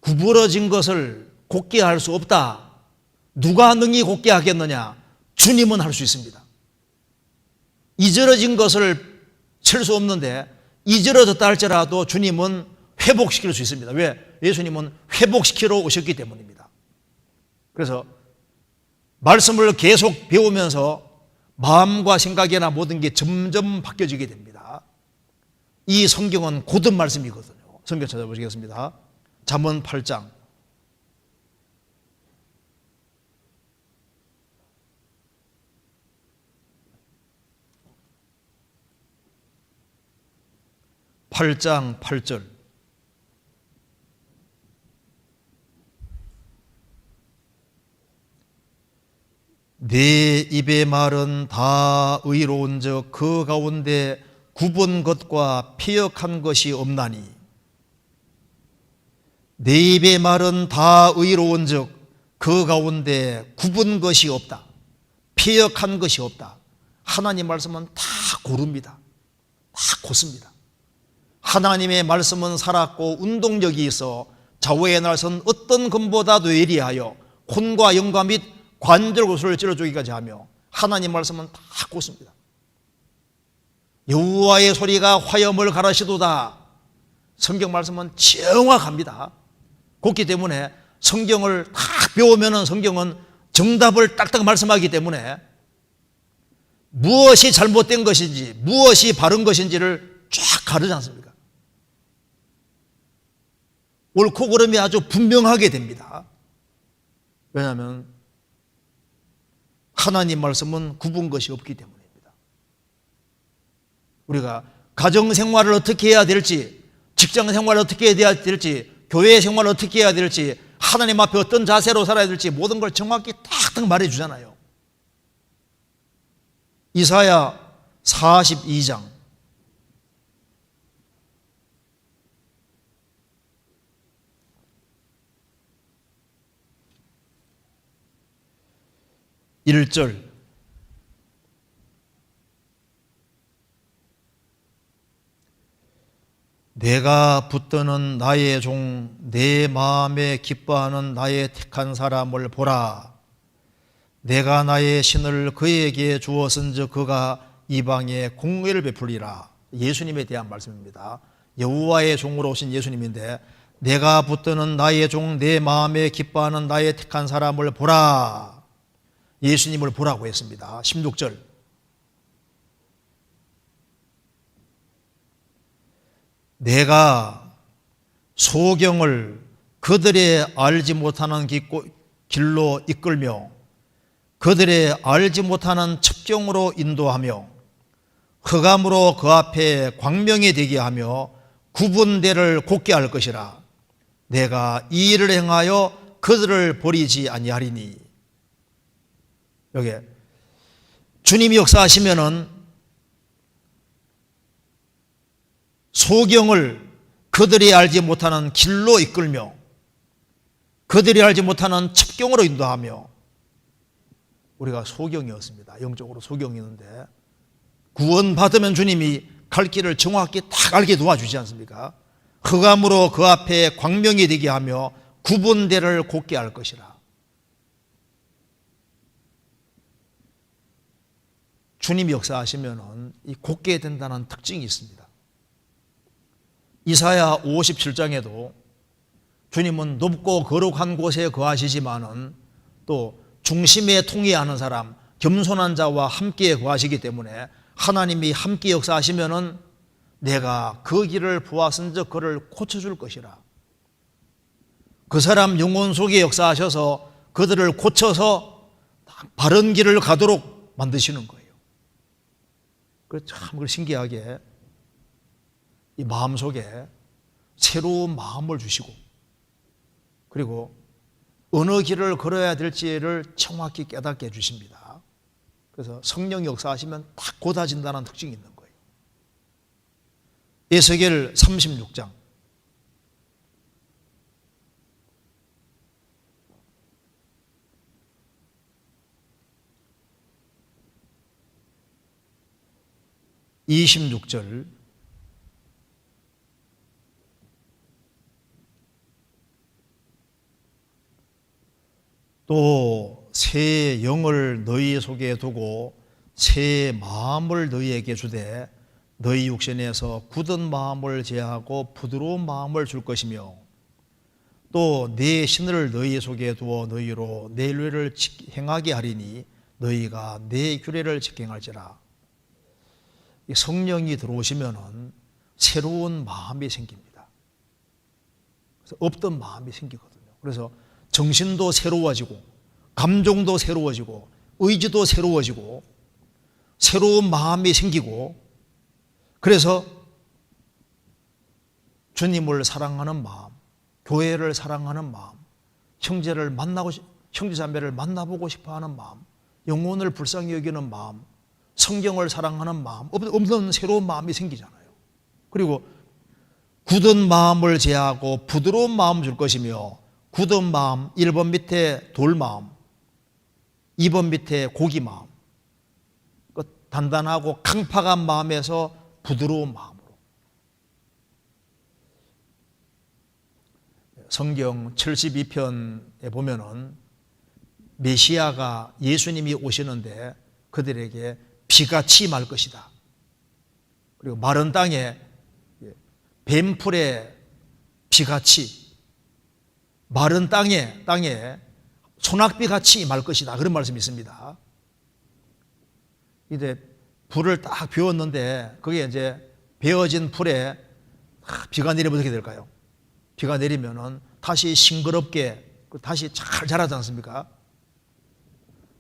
구부러진 것을 곧게 할 수 없다. 누가 능히 곧게 하겠느냐? 주님은 할 수 있습니다. 이절어진 것을 설 수 없는데 이절어졌다 할지라도 주님은 회복시킬 수 있습니다. 왜? 예수님은 회복시키러 오셨기 때문입니다. 그래서 말씀을 계속 배우면서 마음과 생각이나 모든 게 점점 바뀌어지게 됩니다. 이 성경은 고든 말씀이거든요. 성경 찾아보시겠습니다. 잠언 8장 8절 내 입의 말은 다 의로운즉 그 가운데 굽은 것과 피역한 것이 없나니. 내 입의 말은 다 의로운즉 그 가운데 굽은 것이 없다, 피역한 것이 없다. 하나님 말씀은 다 고릅니다. 다 곧습니다. 하나님의 말씀은 살았고 운동력이 있어 좌우의 날선 어떤 검보다도 예리하여 혼과 영과 및 관절구슬을 찔러주기까지 하며 하나님 말씀은 다 곧습니다. 여호와의 소리가 화염을 가라시도다. 성경 말씀은 정확합니다. 곧기 때문에 성경을 다 배우면 성경은 정답을 딱딱 말씀하기 때문에 무엇이 잘못된 것인지 무엇이 바른 것인지를 쫙 가르지 않습니까? 옳고 그름이 아주 분명하게 됩니다. 왜냐하면 하나님 말씀은 굽은 것이 없기 때문입니다. 우리가 가정생활을 어떻게 해야 될지, 직장생활을 어떻게 해야 될지, 교회생활을 어떻게 해야 될지, 하나님 앞에 어떤 자세로 살아야 될지 모든 걸 정확히 탁탁 말해주잖아요. 이사야 42장 1절 내가 붙드는 나의 종 내 마음에 기뻐하는 나의 택한 사람을 보라. 내가 나의 신을 그에게 주었은즉 그가 이방에 공의를 베풀리라. 예수님에 대한 말씀입니다. 여호와의 종으로 오신 예수님인데 내가 붙드는 나의 종 내 마음에 기뻐하는 나의 택한 사람을 보라. 예수님을 보라고 했습니다. 16절 내가 소경을 그들의 알지 못하는 길로 이끌며 그들의 알지 못하는 첩경으로 인도하며 흑암으로 그 앞에 광명이 되게 하며 굽은 데를 곧게 할 것이라. 내가 이 일을 행하여 그들을 버리지 아니하리니. 여기 주님이 역사하시면은 소경을 그들이 알지 못하는 길로 이끌며 그들이 알지 못하는 첩경으로 인도하며, 우리가 소경이었습니다. 영적으로 소경이었는데 구원받으면 주님이 갈 길을 정확히 딱 알게 도와주지 않습니까? 흑암으로 그 앞에 광명이 되게 하며 굽은 데를 곧게 할 것이라. 주님이 역사하시면은 이 곧게 된다는 특징이 있습니다. 이사야 57장에도 주님은 높고 거룩한 곳에 거하시지만은 또 중심에 통해하는 사람, 겸손한 자와 함께 거하시기 때문에 하나님이 함께 역사하시면은 내가 그 길을 보았은즉 그를 고쳐줄 것이라. 그 사람 영혼 속에 역사하셔서 그들을 고쳐서 바른 길을 가도록 만드시는 거예요. 그래서 참 신기하게 이 마음속에 새로운 마음을 주시고, 그리고 어느 길을 걸어야 될지를 정확히 깨닫게 해주십니다. 그래서 성령이 역사하시면 딱 곧아진다는 특징이 있는 거예요. 에스겔 36장 26절 또 새 영을 너희 속에 두고 새 마음을 너희에게 주되 너희 육신에서 굳은 마음을 제하고 부드러운 마음을 줄 것이며 또 내 신을 너희 속에 두어 너희로 내律를 행하게 하리니 너희가 내 규례를 직행할지라. 성령이 들어오시면은 새로운 마음이 생깁니다. 그래서 없던 마음이 생기거든요. 그래서 정신도 새로워지고 감정도 새로워지고 의지도 새로워지고 새로운 마음이 생기고, 그래서 주님을 사랑하는 마음, 교회를 사랑하는 마음, 형제를 만나고 형제자매를 만나보고 싶어하는 마음, 영혼을 불쌍히 여기는 마음, 성경을 사랑하는 마음, 없는 새로운 마음이 생기잖아요. 그리고 굳은 마음을 제하고 부드러운 마음 줄 것이며, 굳은 마음 1번 밑에 돌 마음, 2번 밑에 고기 마음, 단단하고 강팍한 마음에서 부드러운 마음으로. 성경 72편에 보면은 메시아가 예수님이 오시는데 그들에게 비같이 말 것이다. 그리고 마른 땅에 뱀풀에 비같이, 마른 땅에 소낙비같이 말 것이다. 그런 말씀이 있습니다. 이제 불을 딱 비웠는데 그게 이제 베어진 풀에 비가 내리면 어떻게 될까요? 비가 내리면은 다시 싱그럽게 다시 잘 자라지 않습니까?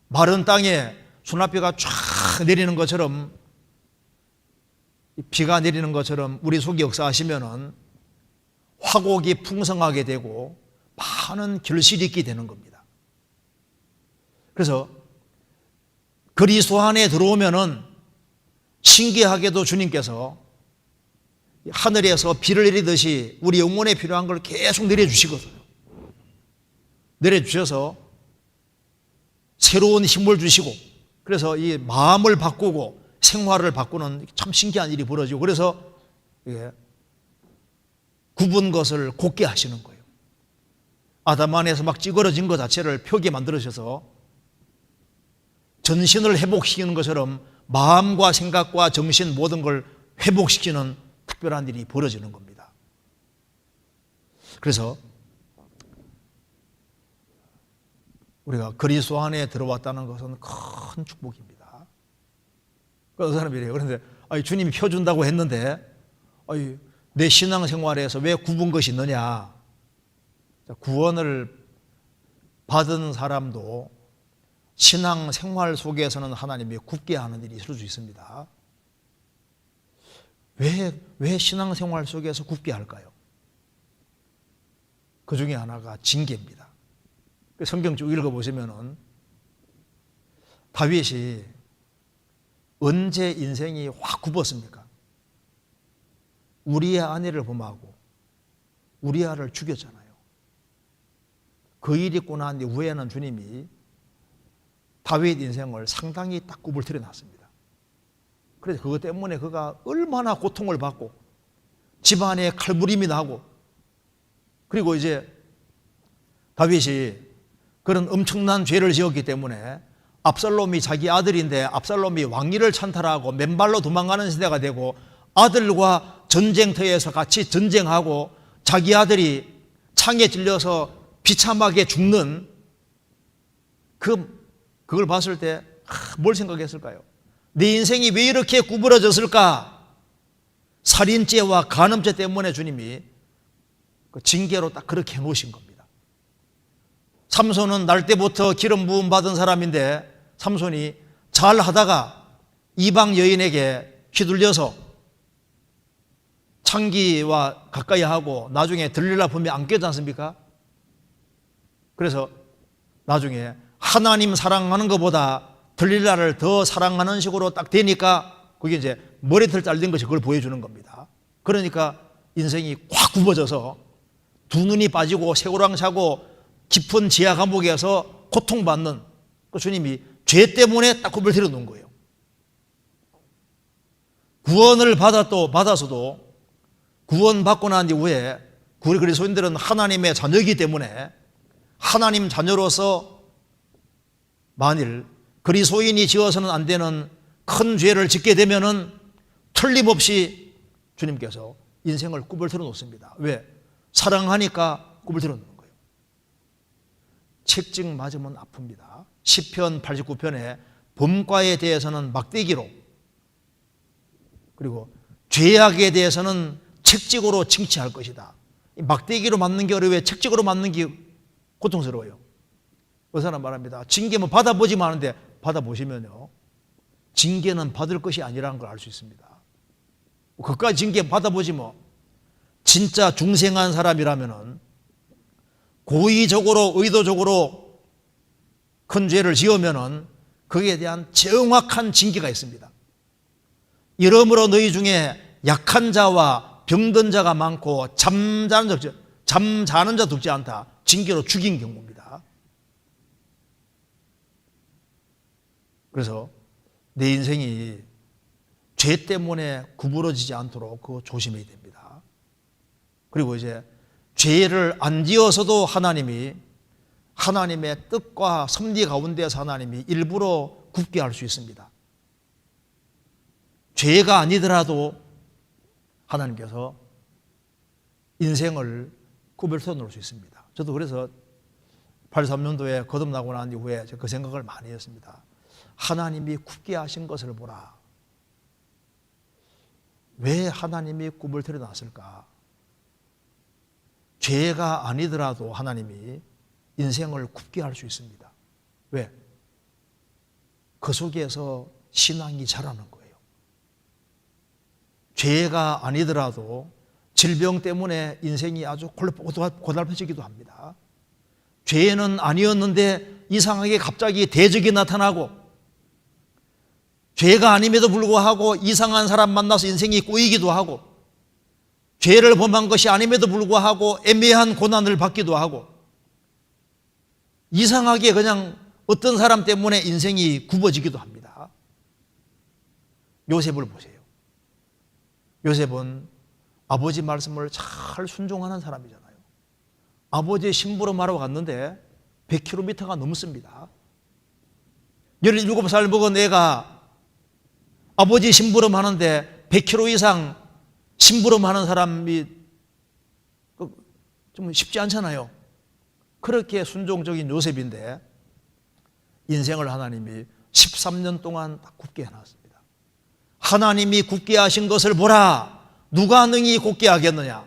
마른 땅에 소낙비가 쫙 내리는 것처럼, 비가 내리는 것처럼 우리 속에 역사하시면은 화곡이 풍성하게 되고 많은 결실이 있게 되는 겁니다. 그래서 그리스도 안에 들어오면은 신기하게도 주님께서 하늘에서 비를 내리듯이 우리 영혼에 필요한 걸 계속 내려주시거든요. 내려주셔서 새로운 힘을 주시고, 그래서 이 마음을 바꾸고 생활을 바꾸는 참 신기한 일이 벌어지고, 그래서 굽은 것을 곧게 하시는 거예요. 아담 안에서 막 찌그러진 것 자체를 펴게 만들으셔서 전신을 회복시키는 것처럼 마음과 생각과 정신 모든 걸 회복시키는 특별한 일이 벌어지는 겁니다. 그래서 우리가 그리스도 안에 들어왔다는 것은 큰 축복입니다. 어떤 사람이 이래요. 그런데 주님이 펴준다고 했는데 내 신앙생활에서 왜 굽은 것이 있느냐. 구원을 받은 사람도 신앙생활 속에서는 하나님이 굽게 하는 일이 있을 수 있습니다. 왜 신앙생활 속에서 굽게 할까요? 그 중에 하나가 징계입니다. 성경 쭉 읽어보시면은 다윗이 언제 인생이 확 굽었습니까? 우리의 아내를 범하고 우리아를 죽였잖아요. 그 일이 있고 난 후에는 주님이 다윗 인생을 상당히 딱 구불틀어 놨습니다. 그래서 그것 때문에 그가 얼마나 고통을 받고 집안에 칼부림이 나고, 그리고 이제 다윗이 그런 엄청난 죄를 지었기 때문에 압살롬이 자기 아들인데 압살롬이 왕위를 찬탈하고 맨발로 도망가는 시대가 되고, 아들과 전쟁터에서 같이 전쟁하고 자기 아들이 창에 찔려서 비참하게 죽는 그걸 봤을 때 뭘 생각했을까요? 내 인생이 왜 이렇게 구부러졌을까? 살인죄와 간음죄 때문에 주님이 그 징계로 딱 그렇게 해놓으신 겁니다. 삼손은 날 때부터 기름 부음 받은 사람인데 삼손이 잘 하다가 이방 여인에게 휘둘려서 창기와 가까이 하고 나중에 들릴라 품에 안겼지 않습니까? 그래서 나중에 하나님 사랑하는 것보다 들릴라를 더 사랑하는 식으로 딱 되니까 그게 이제 머리털 잘린 것이 그걸 보여주는 겁니다. 그러니까 인생이 확 굽어져서 두 눈이 빠지고 쇠고랑 차고 깊은 지하 감옥에서 고통받는 그 주님이 죄 때문에 딱 굽을 들여 놓은 거예요. 구원을 받아서도 구원받고 난 이후에 우리 그리스도인들은 하나님의 자녀이기 때문에 하나님 자녀로서 만일 그리스도인이 지어서는 안 되는 큰 죄를 짓게 되면은 틀림없이 주님께서 인생을 굽을 틀어 놓습니다. 왜? 사랑하니까 굽을 틀어 놓는 거예요. 책찍 맞으면 아픕니다. 시편 89편에 범과에 대해서는 막대기로, 그리고 죄악에 대해서는 책찍으로 징치할 것이다. 막대기로 맞는 게 어려워요. 책찍으로 맞는 게 고통스러워요. 그 사람 말합니다. 징계는 받아보지만 하는데, 받아보시면요, 징계는 받을 것이 아니라는 걸 알 수 있습니다. 그까지 징계 받아보지 뭐. 진짜 중생한 사람이라면은 고의적으로 의도적으로 큰 죄를 지으면은 거기에 대한 정확한 징계가 있습니다. 이러므로 너희 중에 약한 자와 병든 자가 많고 잠자는 자 듣지 않다. 징계로 죽인 경우입니다. 그래서 내 인생이 죄 때문에 구부러지지 않도록 그거 조심해야 됩니다. 그리고 이제 죄를 안 지어서도 하나님이 하나님의 뜻과 섭리 가운데서 하나님이 일부러 굽게 할 수 있습니다. 죄가 아니더라도 하나님께서 인생을 구별해 놓을 수 있습니다. 저도 그래서 83년도에 거듭나고 난 이후에 그 생각을 많이 했습니다. 하나님이 굽게 하신 것을 보라. 왜 하나님이 굽을 들여놨을까? 죄가 아니더라도 하나님이 인생을 굽게 할 수 있습니다. 왜? 그 속에서 신앙이 자라는 거예요. 죄가 아니더라도 질병 때문에 인생이 아주 고달퍼지기도 합니다. 죄는 아니었는데 이상하게 갑자기 대적이 나타나고, 죄가 아님에도 불구하고 이상한 사람 만나서 인생이 꼬이기도 하고, 죄를 범한 것이 아님에도 불구하고 애매한 고난을 받기도 하고, 이상하게 그냥 어떤 사람 때문에 인생이 굽어지기도 합니다. 요셉을 보세요. 요셉은 아버지 말씀을 잘 순종하는 사람이잖아요. 아버지의 심부름하러 갔는데 100km가 넘습니다. 17살 먹은 애가 아버지 심부름하는데 100km 이상 심부름하는 사람이 좀 쉽지 않잖아요. 그렇게 순종적인 요셉인데 인생을 하나님이 13년 동안 굽게 해놨습니다. 하나님이 굽게 하신 것을 보라. 누가 능히 굽게 하겠느냐?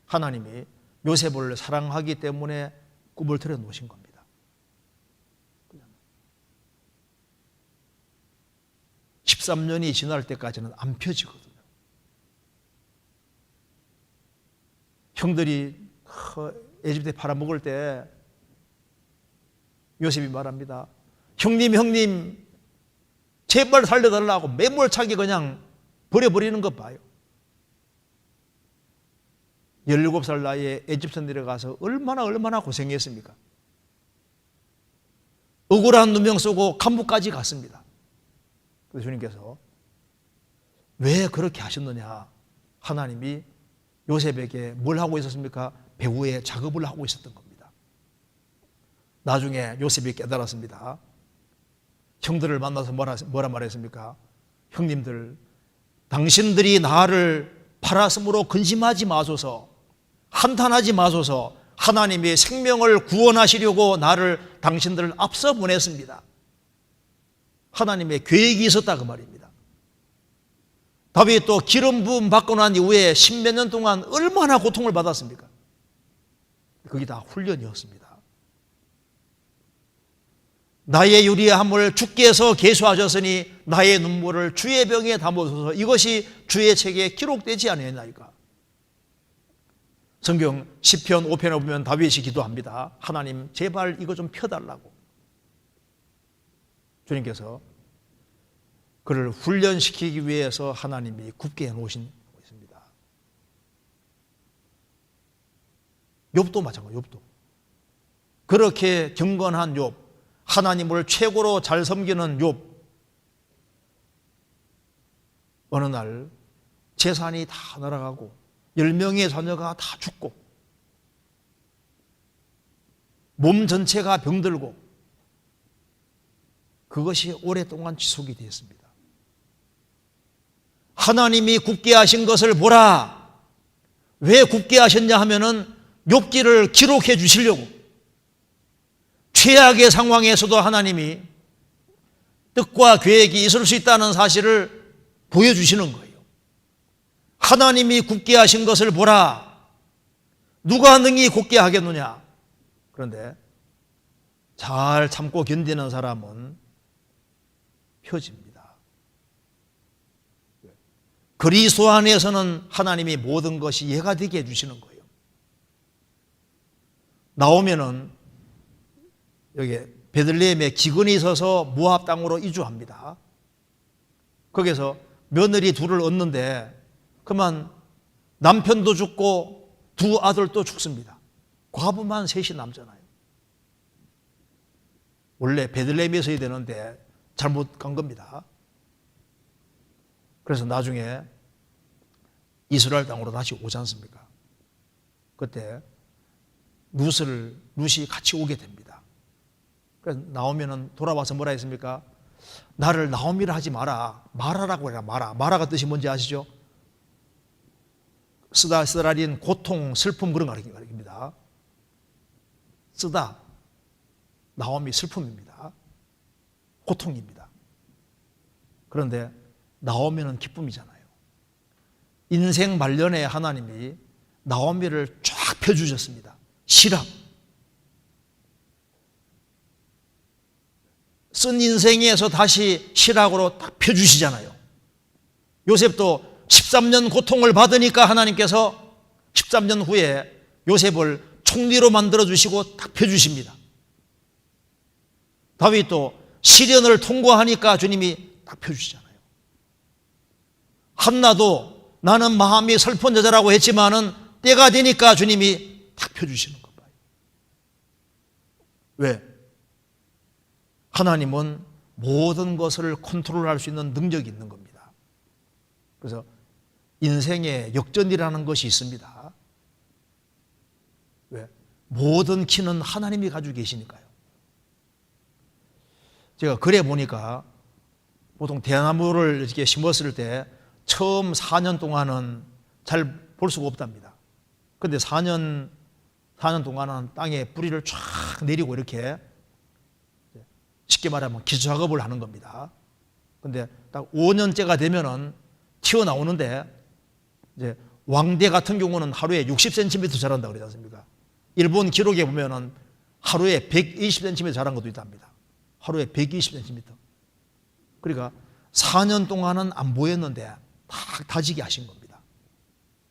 하나님이 요셉을 사랑하기 때문에 굽을 들여 놓으신 겁니다. 13년이 지날 때까지는 안 펴지거든요. 형들이 에집트에 팔아먹을 때 요셉이 말합니다. 형님 제발 살려달라고 매몰차게 그냥 버려버리는 것 봐요. 17살 나이에 에집트 내려가서 얼마나 고생했습니까? 억울한 누명 쓰고 감옥까지 갔습니다. 그래서 주님께서 왜 그렇게 하셨느냐? 하나님이 요셉에게 뭘 하고 있었습니까? 배후의 작업을 하고 있었던 겁니다. 나중에 요셉이 깨달았습니다. 형들을 만나서 뭐라 말했습니까? 형님들, 당신들이 나를 팔았으므로 근심하지 마소서, 한탄하지 마소서. 하나님이 생명을 구원하시려고 나를 당신들을 앞서 보냈습니다. 하나님의 계획이 있었다 그 말입니다. 다윗도 기름 부음 받고 난 이후에 10몇 년 동안 얼마나 고통을 받았습니까? 그게 다 훈련이었습니다. 나의 유리함을 주께서 계수하셨으니 나의 눈물을 주의 병에 담으소서. 이것이 주의 책에 기록되지 않았나이까? 성경 시편 5편에 보면 다윗이 기도합니다. 하나님 제발 이거 좀 펴달라고. 주님께서 그를 훈련시키기 위해서 하나님이 굽게 해놓으신 것입니다. 욥도 마찬가지예요. 욥도 그렇게 경건한 욥, 하나님을 최고로 잘 섬기는 욥, 어느 날 재산이 다 날아가고 10명의 자녀가 다 죽고 몸 전체가 병들고 그것이 오랫동안 지속이 되었습니다. 하나님이 굳게 하신 것을 보라. 왜 굳게 하셨냐 하면은 욥기를 기록해 주시려고. 최악의 상황에서도 하나님이 뜻과 계획이 있을 수 있다는 사실을 보여주시는 거예요. 하나님이 굳게 하신 것을 보라. 누가 능히 굳게 하겠느냐. 그런데 잘 참고 견디는 사람은 펴집니다. 그리스도 안에서는 하나님이 모든 것이 예가 되게 해주시는 거예요. 나오면은 여기 베들레헴에 기근이 있어서 모압 땅으로 이주합니다. 거기서 며느리 둘을 얻는데 그만 남편도 죽고 두 아들도 죽습니다. 과부만 셋이 남잖아요. 원래 베들레헴에 있어야 되는데 잘못 간 겁니다. 그래서 나중에 이스라엘 땅으로 다시 오지 않습니까? 그때 룻이 같이 오게 됩니다. 그래서 나오면은 돌아와서 뭐라 했습니까? 나를 나오미라 하지 마라. 마라라고 해라. 마라가 뜻이 뭔지 아시죠? 쓰다린 고통, 슬픔 그런 거 가리킵니다. 쓰다, 나오미 슬픔입니다. 고통입니다. 그런데 나오미는 기쁨이잖아요. 인생 말년에 하나님이 나오미를 쫙 펴주셨습니다. 시락. 쓴 인생에서 다시 시락으로 딱 펴주시잖아요. 요셉도 13년 고통을 받으니까 하나님께서 13년 후에 요셉을 총리로 만들어주시고 딱 펴주십니다. 다윗도 시련을 통과하니까 주님이 딱 펴주시잖아요. 한나도 나는 마음이 슬픈 여자라고 했지만은 때가 되니까 주님이 딱 펴주시는 것 봐요. 왜? 하나님은 모든 것을 컨트롤할 수 있는 능력이 있는 겁니다. 그래서 인생에 역전이라는 것이 있습니다. 왜? 모든 키는 하나님이 가지고 계시니까요. 제가 그래 보니까 보통 대나무를 이렇게 심었을 때 처음 4년 동안은 잘 볼 수가 없답니다. 그런데 4년 동안은 땅에 뿌리를 쫙 내리고 이렇게 쉽게 말하면 기초작업을 하는 겁니다. 그런데 딱 5년째가 되면은 튀어나오는데 이제 왕대 같은 경우는 하루에 60cm 자란다 그러지 않습니까? 일본 기록에 보면은 하루에 120cm 자란 것도 있답니다. 하루에 120cm. 그러니까 4년 동안은 안 보였는데 딱 다지게 하신 겁니다.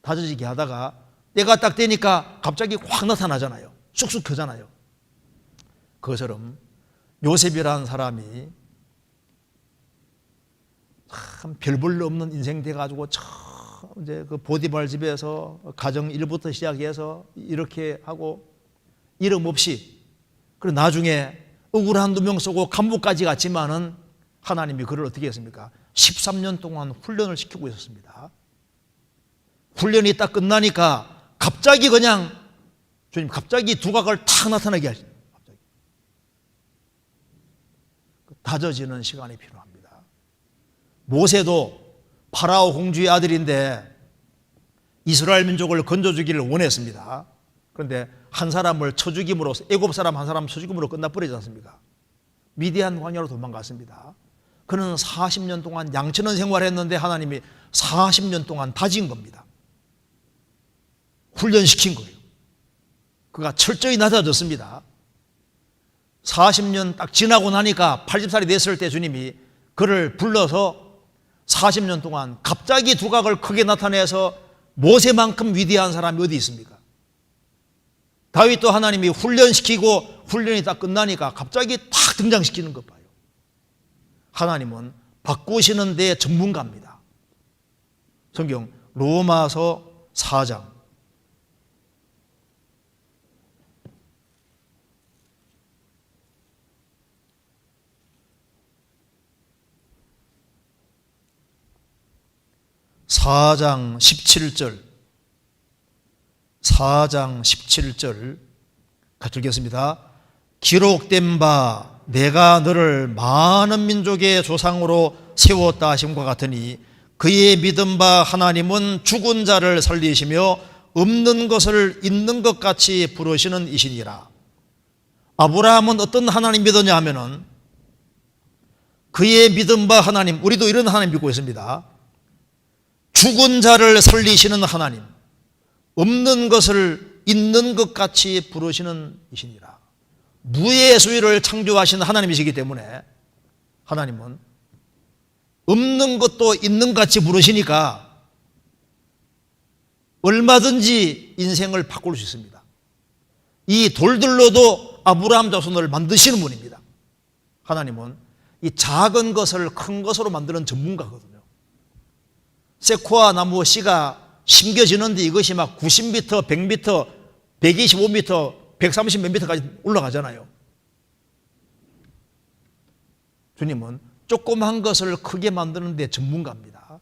다져지게 하다가 때가 딱 되니까 갑자기 확 나타나잖아요. 쑥쑥 크잖아요. 그것처럼 요셉이라는 사람이 참 별 볼 일 없는 인생 돼가지고 이제 그 보디발 집에서 가정 일부터 시작해서 이렇게 하고 이름 없이 그리고 나중에 억울한 누명 쓰고 감옥까지 갔지만은 하나님이 그를 어떻게 했습니까? 13년 동안 훈련을 시키고 있었습니다. 훈련이 딱 끝나니까 갑자기 그냥 주님 갑자기 두각을 탁 나타나게 하십니다. 갑자기. 다져지는 시간이 필요합니다. 모세도 파라오 공주의 아들인데 이스라엘 민족을 건져주기를 원했습니다. 그런데 한 사람을 쳐 죽임으로 애굽 사람 한 사람 쳐 죽임으로 끝나버리지 않습니까? 미디안 광야로 도망갔습니다. 그는 40년 동안 양치는 생활했는데 하나님이 40년 동안 다진 겁니다. 훈련시킨 거예요. 그가 철저히 낮아졌습니다. 40년 딱 지나고 나니까 80살이 됐을 때 주님이 그를 불러서 40년 동안 갑자기 두각을 크게 나타내서 모세만큼 위대한 사람이 어디 있습니까? 다윗도 하나님이 훈련시키고 훈련이 딱 끝나니까 갑자기 탁 등장시키는 것 봐요. 하나님은 바꾸시는 데 전문가입니다. 성경 로마서 4장 (4장 17절) 4장 17절 같이 읽겠습니다. 기록된 바 내가 너를 많은 민족의 조상으로 세웠다 하심과 같으니 그의 믿은 바 하나님은 죽은 자를 살리시며 없는 것을 있는 것 같이 부르시는 이시니라. 아브라함은 어떤 하나님 믿었냐 하면은 그의 믿은 바 하나님, 우리도 이런 하나님 믿고 있습니다. 죽은 자를 살리시는 하나님, 없는 것을 있는 것 같이 부르시는 이시니라. 무의 수위를 창조하신 하나님이시기 때문에 하나님은 없는 것도 있는 것 같이 부르시니까 얼마든지 인생을 바꿀 수 있습니다. 이 돌들로도 아브라함 자손을 만드시는 분입니다. 하나님은 이 작은 것을 큰 것으로 만드는 전문가거든요. 세코아 나무 씨가 심겨지는데 이것이 막 90m, 100m, 125m, 130 몇 미터까지 올라가잖아요. 주님은 조그만 것을 크게 만드는 데 전문가입니다.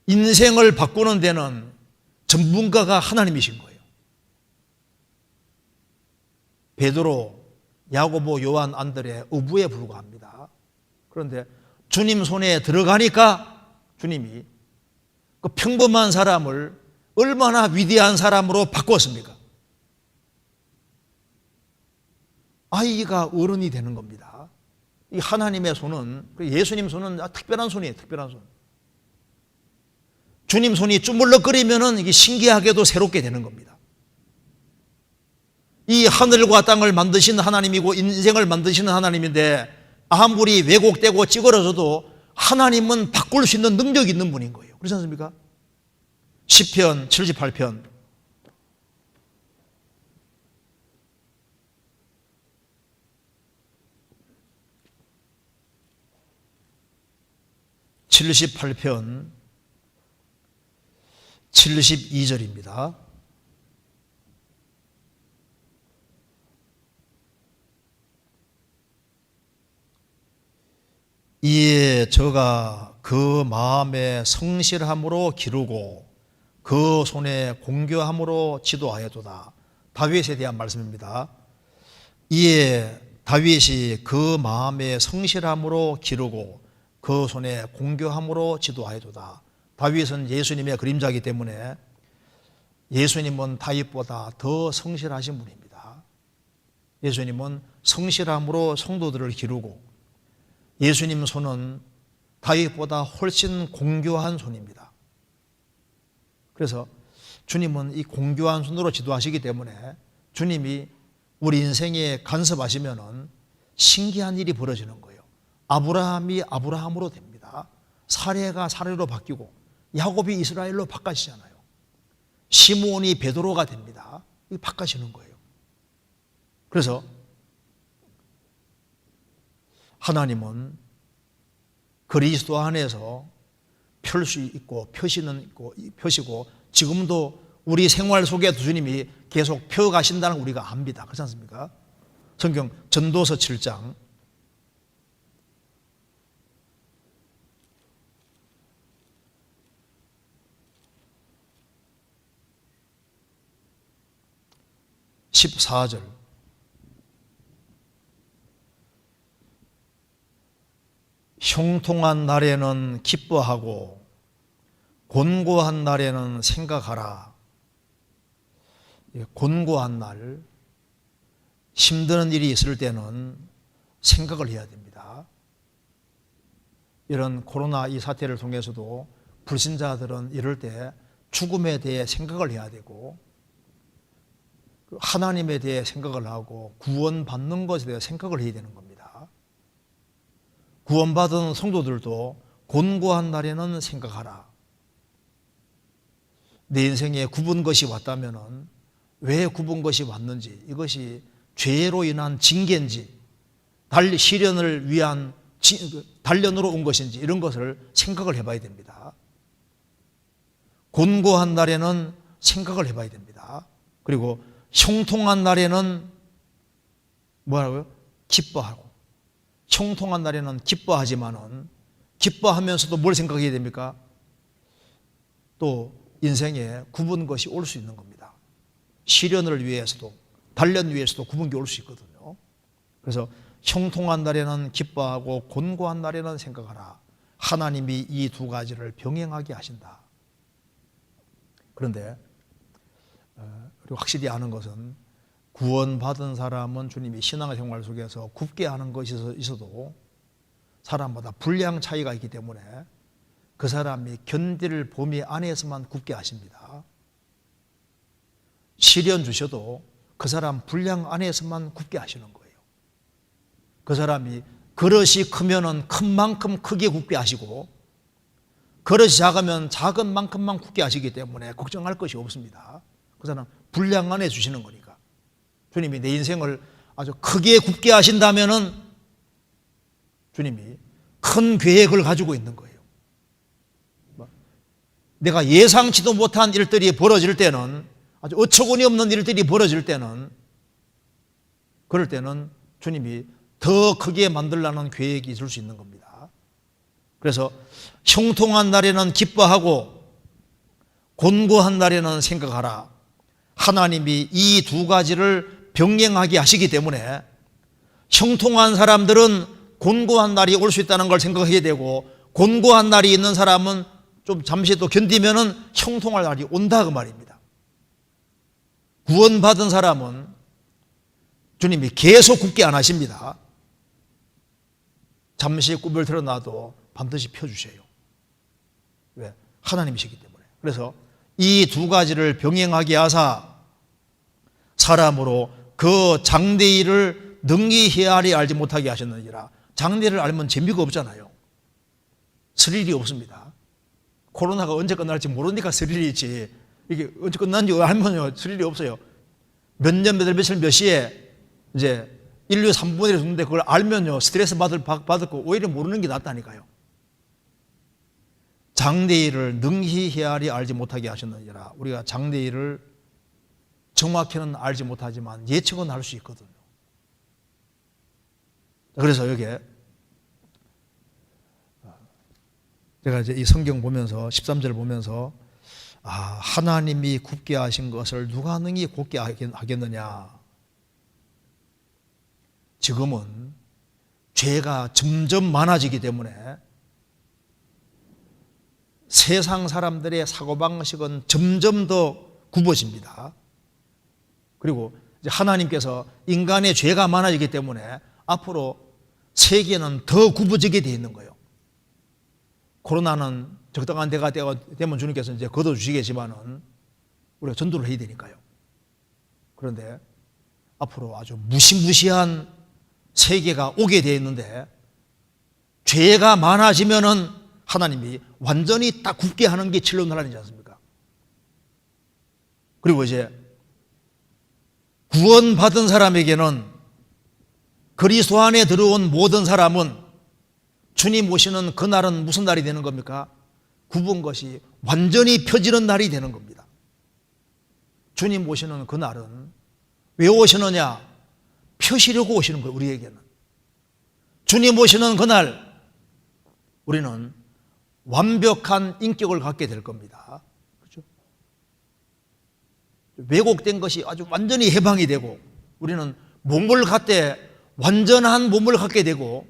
인생을 바꾸는 데는 전문가가 하나님이신 거예요. 베드로, 야고보, 요한, 안드레, 어부에 불과합니다. 그런데 주님 손에 들어가니까 주님이 그 평범한 사람을 얼마나 위대한 사람으로 바꿨습니까? 아이가 어른이 되는 겁니다. 이 하나님의 손은, 예수님 손은 특별한 손이에요. 특별한 손. 주님 손이 쭈물럭거리면은 이게 신기하게도 새롭게 되는 겁니다. 이 하늘과 땅을 만드신 하나님이고 인생을 만드시는 하나님인데 아무리 왜곡되고 찌그러져도 하나님은 바꿀 수 있는 능력이 있는 분인 거예요. 그렇지 않습니까? 시편 78편 78편 72절입니다. 이에 저가 그 마음에 성실함으로 기르고 그 손에 공교함으로 지도하여도다. 다윗에 대한 말씀입니다. 이에 다윗이 그 마음에 성실함으로 기르고 그 손에 공교함으로 지도하여도다. 다윗은 예수님의 그림자이기 때문에 예수님은 다윗보다 더 성실하신 분입니다. 예수님은 성실함으로 성도들을 기르고 예수님 손은 다윗보다 훨씬 공교한 손입니다. 그래서 주님은 이 공교한 손으로 지도하시기 때문에 주님이 우리 인생에 간섭하시면은 신기한 일이 벌어지는 거예요. 아브라함이 아브라함으로 됩니다. 사레가 사레로 바뀌고 야곱이 이스라엘로 바꿔지잖아요. 시몬이 베드로가 됩니다. 이 바꿔지는 거예요. 그래서 하나님은 그리스도 안에서 펼 수 있고 표시는 있고 펴시고 지금도 우리 생활 속에 주님이 계속 펴가신다는 우리가 압니다. 그렇지 않습니까? 성경 전도서 7장 14절 형통한 날에는 기뻐하고 곤고한 날에는 생각하라. 곤고한 날, 힘드는 일이 있을 때는 생각을 해야 됩니다. 이런 코로나 이 사태를 통해서도 불신자들은 이럴 때 죽음에 대해 생각을 해야 되고 하나님에 대해 생각을 하고 구원받는 것에 대해 생각을 해야 되는 겁니다. 구원받은 성도들도 곤고한 날에는 생각하라. 내 인생에 굽은 것이 왔다면 왜 굽은 것이 왔는지, 이것이 죄로 인한 징계인지 시련을 위한 단련으로 온 것인지 이런 것을 생각을 해봐야 됩니다. 곤고한 날에는 생각을 해봐야 됩니다. 그리고 형통한 날에는 뭐라고요? 기뻐하고. 형통한 날에는 기뻐하지만은 기뻐하면서도 뭘 생각해야 됩니까? 또 인생에 굽은 것이 올 수 있는 겁니다. 시련을 위해서도 단련 위해서도 굽은 게 올 수 있거든요. 그래서 형통한 날에는 기뻐하고 곤고한 날에는 생각하라. 하나님이 이 두 가지를 병행하게 하신다. 그런데 그리고 확실히 아는 것은 구원받은 사람은 주님이 신앙생활 속에서 굽게 하는 것이 있어도 사람마다 분량 차이가 있기 때문에 그 사람이 견딜 범위 안에서만 굽게 하십니다. 시련 주셔도 그 사람 분량 안에서만 굽게 하시는 거예요. 그 사람이 그릇이 크면은 큰 만큼 크게 굽게 하시고 그릇이 작으면 작은 만큼만 굽게 하시기 때문에 걱정할 것이 없습니다. 그 사람 분량 안에 주시는 거니까. 주님이 내 인생을 아주 크게 굽게 하신다면은 주님이 큰 계획을 가지고 있는 거예요. 내가 예상치도 못한 일들이 벌어질 때는, 아주 어처구니 없는 일들이 벌어질 때는, 그럴 때는 주님이 더 크게 만들라는 계획이 있을 수 있는 겁니다. 그래서 형통한 날에는 기뻐하고 곤고한 날에는 생각하라. 하나님이 이 두 가지를 병행하게 하시기 때문에 형통한 사람들은 곤고한 날이 올 수 있다는 걸 생각하게 되고, 곤고한 날이 있는 사람은 좀 잠시 또 견디면은 형통할 날이 온다 그 말입니다. 구원받은 사람은 주님이 계속 굳게 안 하십니다. 잠시 꿈을 틀어놔도 반드시 펴주세요. 왜? 하나님이시기 때문에. 그래서 이 두 가지를 병행하게 하사 사람으로 그 장대일을 능히 헤아리 알지 못하게 하셨느니라. 장대를 알면 재미가 없잖아요. 스릴이 없습니다. 코로나가 언제 끝날지 모르니까 스릴이 있지, 이게 언제 끝난지 알면요 스릴이 없어요. 몇 년 며칠 몇 시에 이제 인류 3분의 1이 죽는데 그걸 알면요 스트레스 받을 거 오히려 모르는 게 낫다니까요. 장대일을 능히 헤아리 알지 못하게 하셨느니라. 우리가 장대일을 정확히는 알지 못하지만 예측은 할 수 있거든요. 그래서 여기에 제가 이제 이 성경 보면서 13절 보면서 하나님이 굽게 하신 것을 누가 능히 굽게 하겠느냐. 지금은 죄가 점점 많아지기 때문에 세상 사람들의 사고방식은 점점 더 굽어집니다. 그리고 이제 하나님께서 인간의 죄가 많아지기 때문에 앞으로 세계는 더 굽어지게 되어 있는 거예요. 코로나는 적당한 때가 되면 주님께서 이제 걷어주시겠지만은 우리가 전도를 해야 되니까요. 그런데 앞으로 아주 무시무시한 세계가 오게 되어 있는데, 죄가 많아지면은 하나님이 완전히 딱 굽게 하는 게 진로나라이지 않습니까? 그리고 이제 구원받은 사람에게는, 그리스도 안에 들어온 모든 사람은 주님 오시는 그날은 무슨 날이 되는 겁니까? 굽은 것이 완전히 펴지는 날이 되는 겁니다. 주님 오시는 그날은 왜 오시느냐? 펴시려고 오시는 거예요. 우리에게는 주님 오시는 그날 우리는 완벽한 인격을 갖게 될 겁니다. 그렇죠? 왜곡된 것이 아주 완전히 해방이 되고, 우리는 몸을 갖되 완전한 몸을 갖게 되고,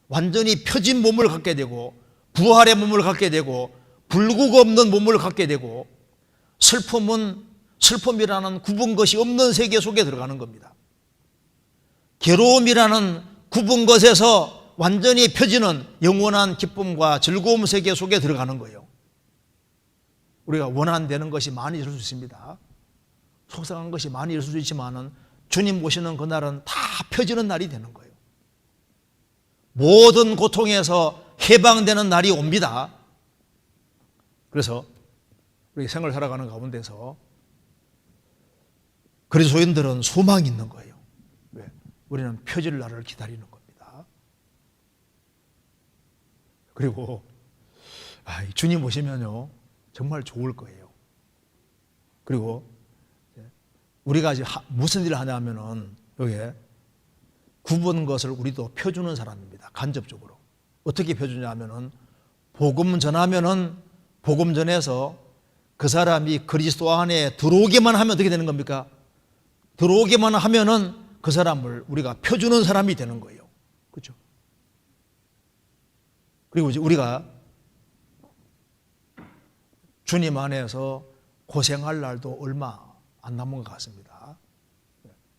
완전히 펴진 몸을 갖게 되고, 부활의 몸을 갖게 되고, 불구가 없는 몸을 갖게 되고, 슬픔은 슬픔이라는 굽은 것이 없는 세계 속에 들어가는 겁니다. 괴로움이라는 굽은 것에서 완전히 펴지는 영원한 기쁨과 즐거움 세계 속에 들어가는 거예요. 우리가 원한되는 것이 많이 있을 수 있습니다. 속상한 것이 많이 있을 수 있지만은 주님 오시는 그날은 다 펴지는 날이 되는 거예요. 모든 고통에서 해방되는 날이 옵니다. 그래서 우리 생을 살아가는 가운데서 그리스도인들은 소망이 있는 거예요. 왜? 우리는 펴질 날을 기다리는 겁니다. 그리고 주님 오시면요 정말 좋을 거예요. 그리고 우리가 이제 무슨 일을 하냐면은 여기에 굽은 것을 우리도 펴주는 사람입니다. 간접적으로. 어떻게 펴주냐면은 복음 전하면은 복음 전해서 그 사람이 그리스도 안에 들어오게만 하면 어떻게 되는 겁니까? 들어오게만 하면은 그 사람을 우리가 펴주는 사람이 되는 거예요. 그렇죠? 그리고 이제 우리가 주님 안에서 고생할 날도 얼마 안 남은 것 같습니다.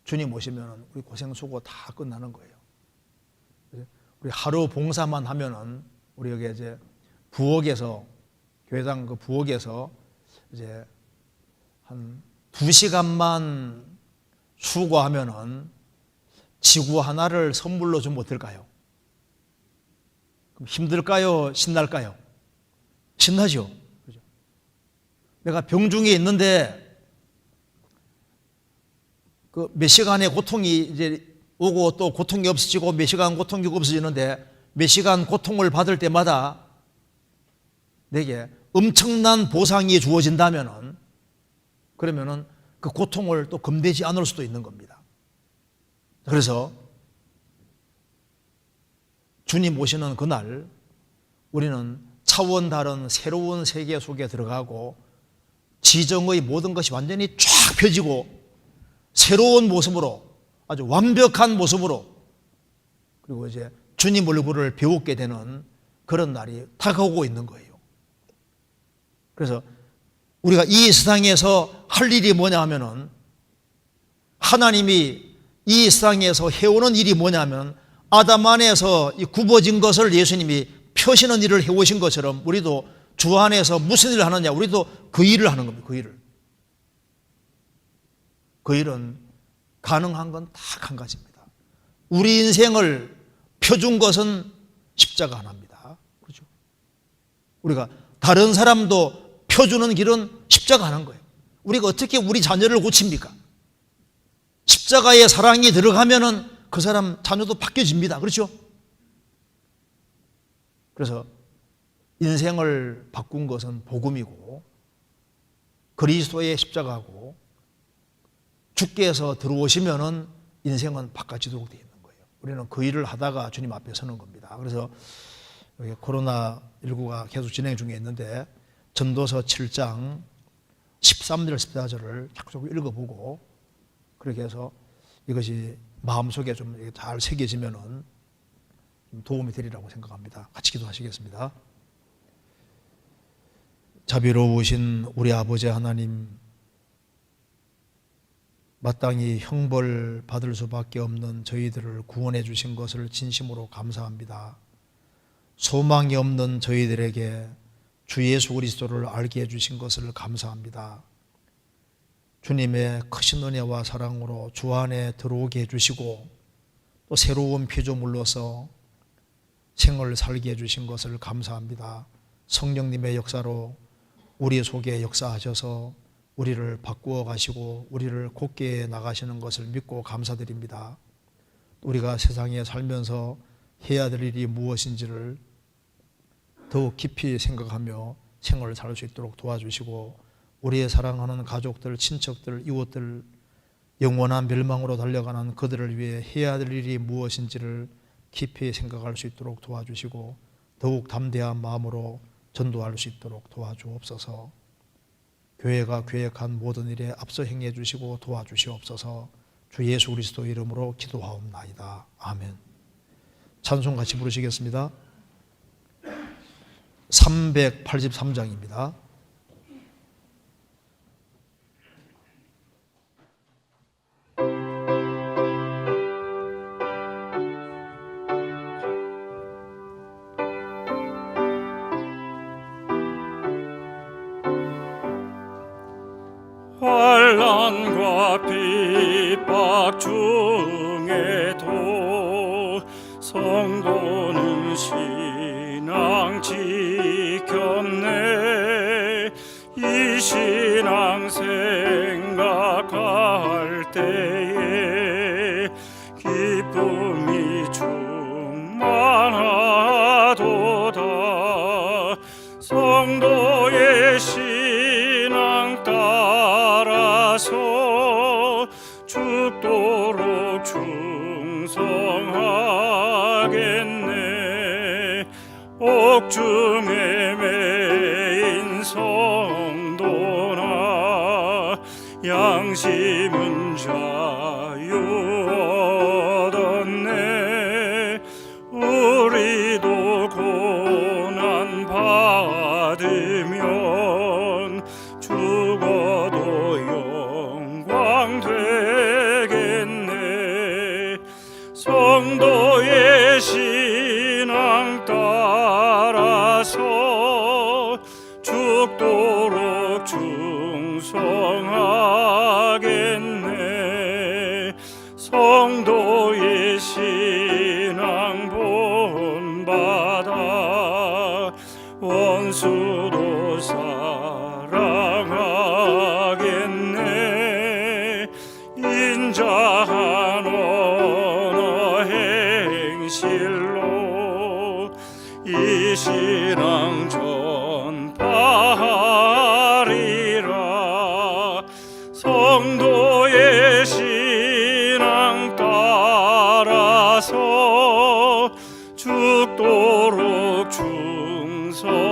주님 오시면 우리 고생 수고 다 끝나는 거예요. 우리 하루 봉사만 하면은 우리 여기 이제 부엌에서, 교회당 그 부엌에서 이제 한 2시간만 수고하면은 지구 하나를 선물로 주면 어떨까요? 그럼 힘들까요? 신날까요? 신나죠. 그죠? 내가 병중에 있는데 그 몇 시간의 고통이 이제 오고 또 고통이 없어지고 몇 시간 고통이 없어지는데 몇 시간 고통을 받을 때마다 내게 엄청난 보상이 주어진다면은 그러면은 그 고통을 또 금되지 않을 수도 있는 겁니다. 그래서 주님 오시는 그날 우리는 차원 다른 새로운 세계 속에 들어가고 지정의 모든 것이 완전히 쫙 펴지고 새로운 모습으로, 아주 완벽한 모습으로, 그리고 이제 주님 얼굴을 배우게 되는 그런 날이 다가오고 있는 거예요. 그래서 우리가 이 세상에서 할 일이 뭐냐 하면은, 하나님이 이 세상에서 해오는 일이 뭐냐면 아담 안에서 이 굽어진 것을 예수님이 펴시는 일을 해오신 것처럼 우리도 주 안에서 무슨 일을 하느냐, 우리도 그 일을 하는 겁니다. 그 일을. 그 일은 가능한 건 딱 한 가지입니다. 우리 인생을 펴준 것은 십자가 하나입니다. 그렇죠? 우리가 다른 사람도 펴주는 길은 십자가 하나인 거예요. 우리가 어떻게 우리 자녀를 고칩니까? 십자가의 사랑이 들어가면은 그 사람 자녀도 바뀌어집니다. 그렇죠? 그래서 인생을 바꾼 것은 복음이고 그리스도의 십자가고 주께서 들어오시면은 인생은 바꿔지도록 되어 있는 거예요. 우리는 그 일을 하다가 주님 앞에 서는 겁니다. 그래서 여기 코로나19가 계속 진행 중에 있는데 전도서 7장 13절 14절을 자꾸 읽어보고 그렇게 해서 이것이 마음속에 좀 잘 새겨지면은 도움이 되리라고 생각합니다. 같이 기도하시겠습니다. 자비로우신 우리 아버지 하나님, 마땅히 형벌 받을 수밖에 없는 저희들을 구원해 주신 것을 진심으로 감사합니다. 소망이 없는 저희들에게 주 예수 그리스도를 알게 해주신 것을 감사합니다. 주님의 크신 은혜와 사랑으로 주 안에 들어오게 해주시고 또 새로운 피조물로서 생을 살게 해주신 것을 감사합니다. 성령님의 역사로 우리 속에 역사하셔서 우리를 바꾸어 가시고 우리를 곧게 나가시는 것을 믿고 감사드립니다. 우리가 세상에 살면서 해야 될 일이 무엇인지를 더욱 깊이 생각하며 생활을 살 수 있도록 도와주시고 우리의 사랑하는 가족들, 친척들, 이웃들 영원한 멸망으로 달려가는 그들을 위해 해야 될 일이 무엇인지를 깊이 생각할 수 있도록 도와주시고 더욱 담대한 마음으로 전도할 수 있도록 도와주옵소서. 교회가 계획한 모든 일에 앞서 행해 주시고 도와주시옵소서. 주 예수 그리스도 이름으로 기도하옵나이다. 아멘. 찬송 같이 부르시겠습니다. 383장입니다. 환난과 핍박 중에도 성도는 신앙 지켰네. 이 신앙 생각할 때에 기쁨이 충만하도다. 성도의 신앙 따라서 죽도록 충성하겠네. 옥중에 매인 성도나 양심은 자유 얻었네. 우리도 따라서 죽도록 충성하겠네. 성도의 신앙 본받아 원수도 사랑하겠네. 인자한 언어 행실로 이 신앙 전파하리라. 성도의 신앙 따라서 죽도록 충성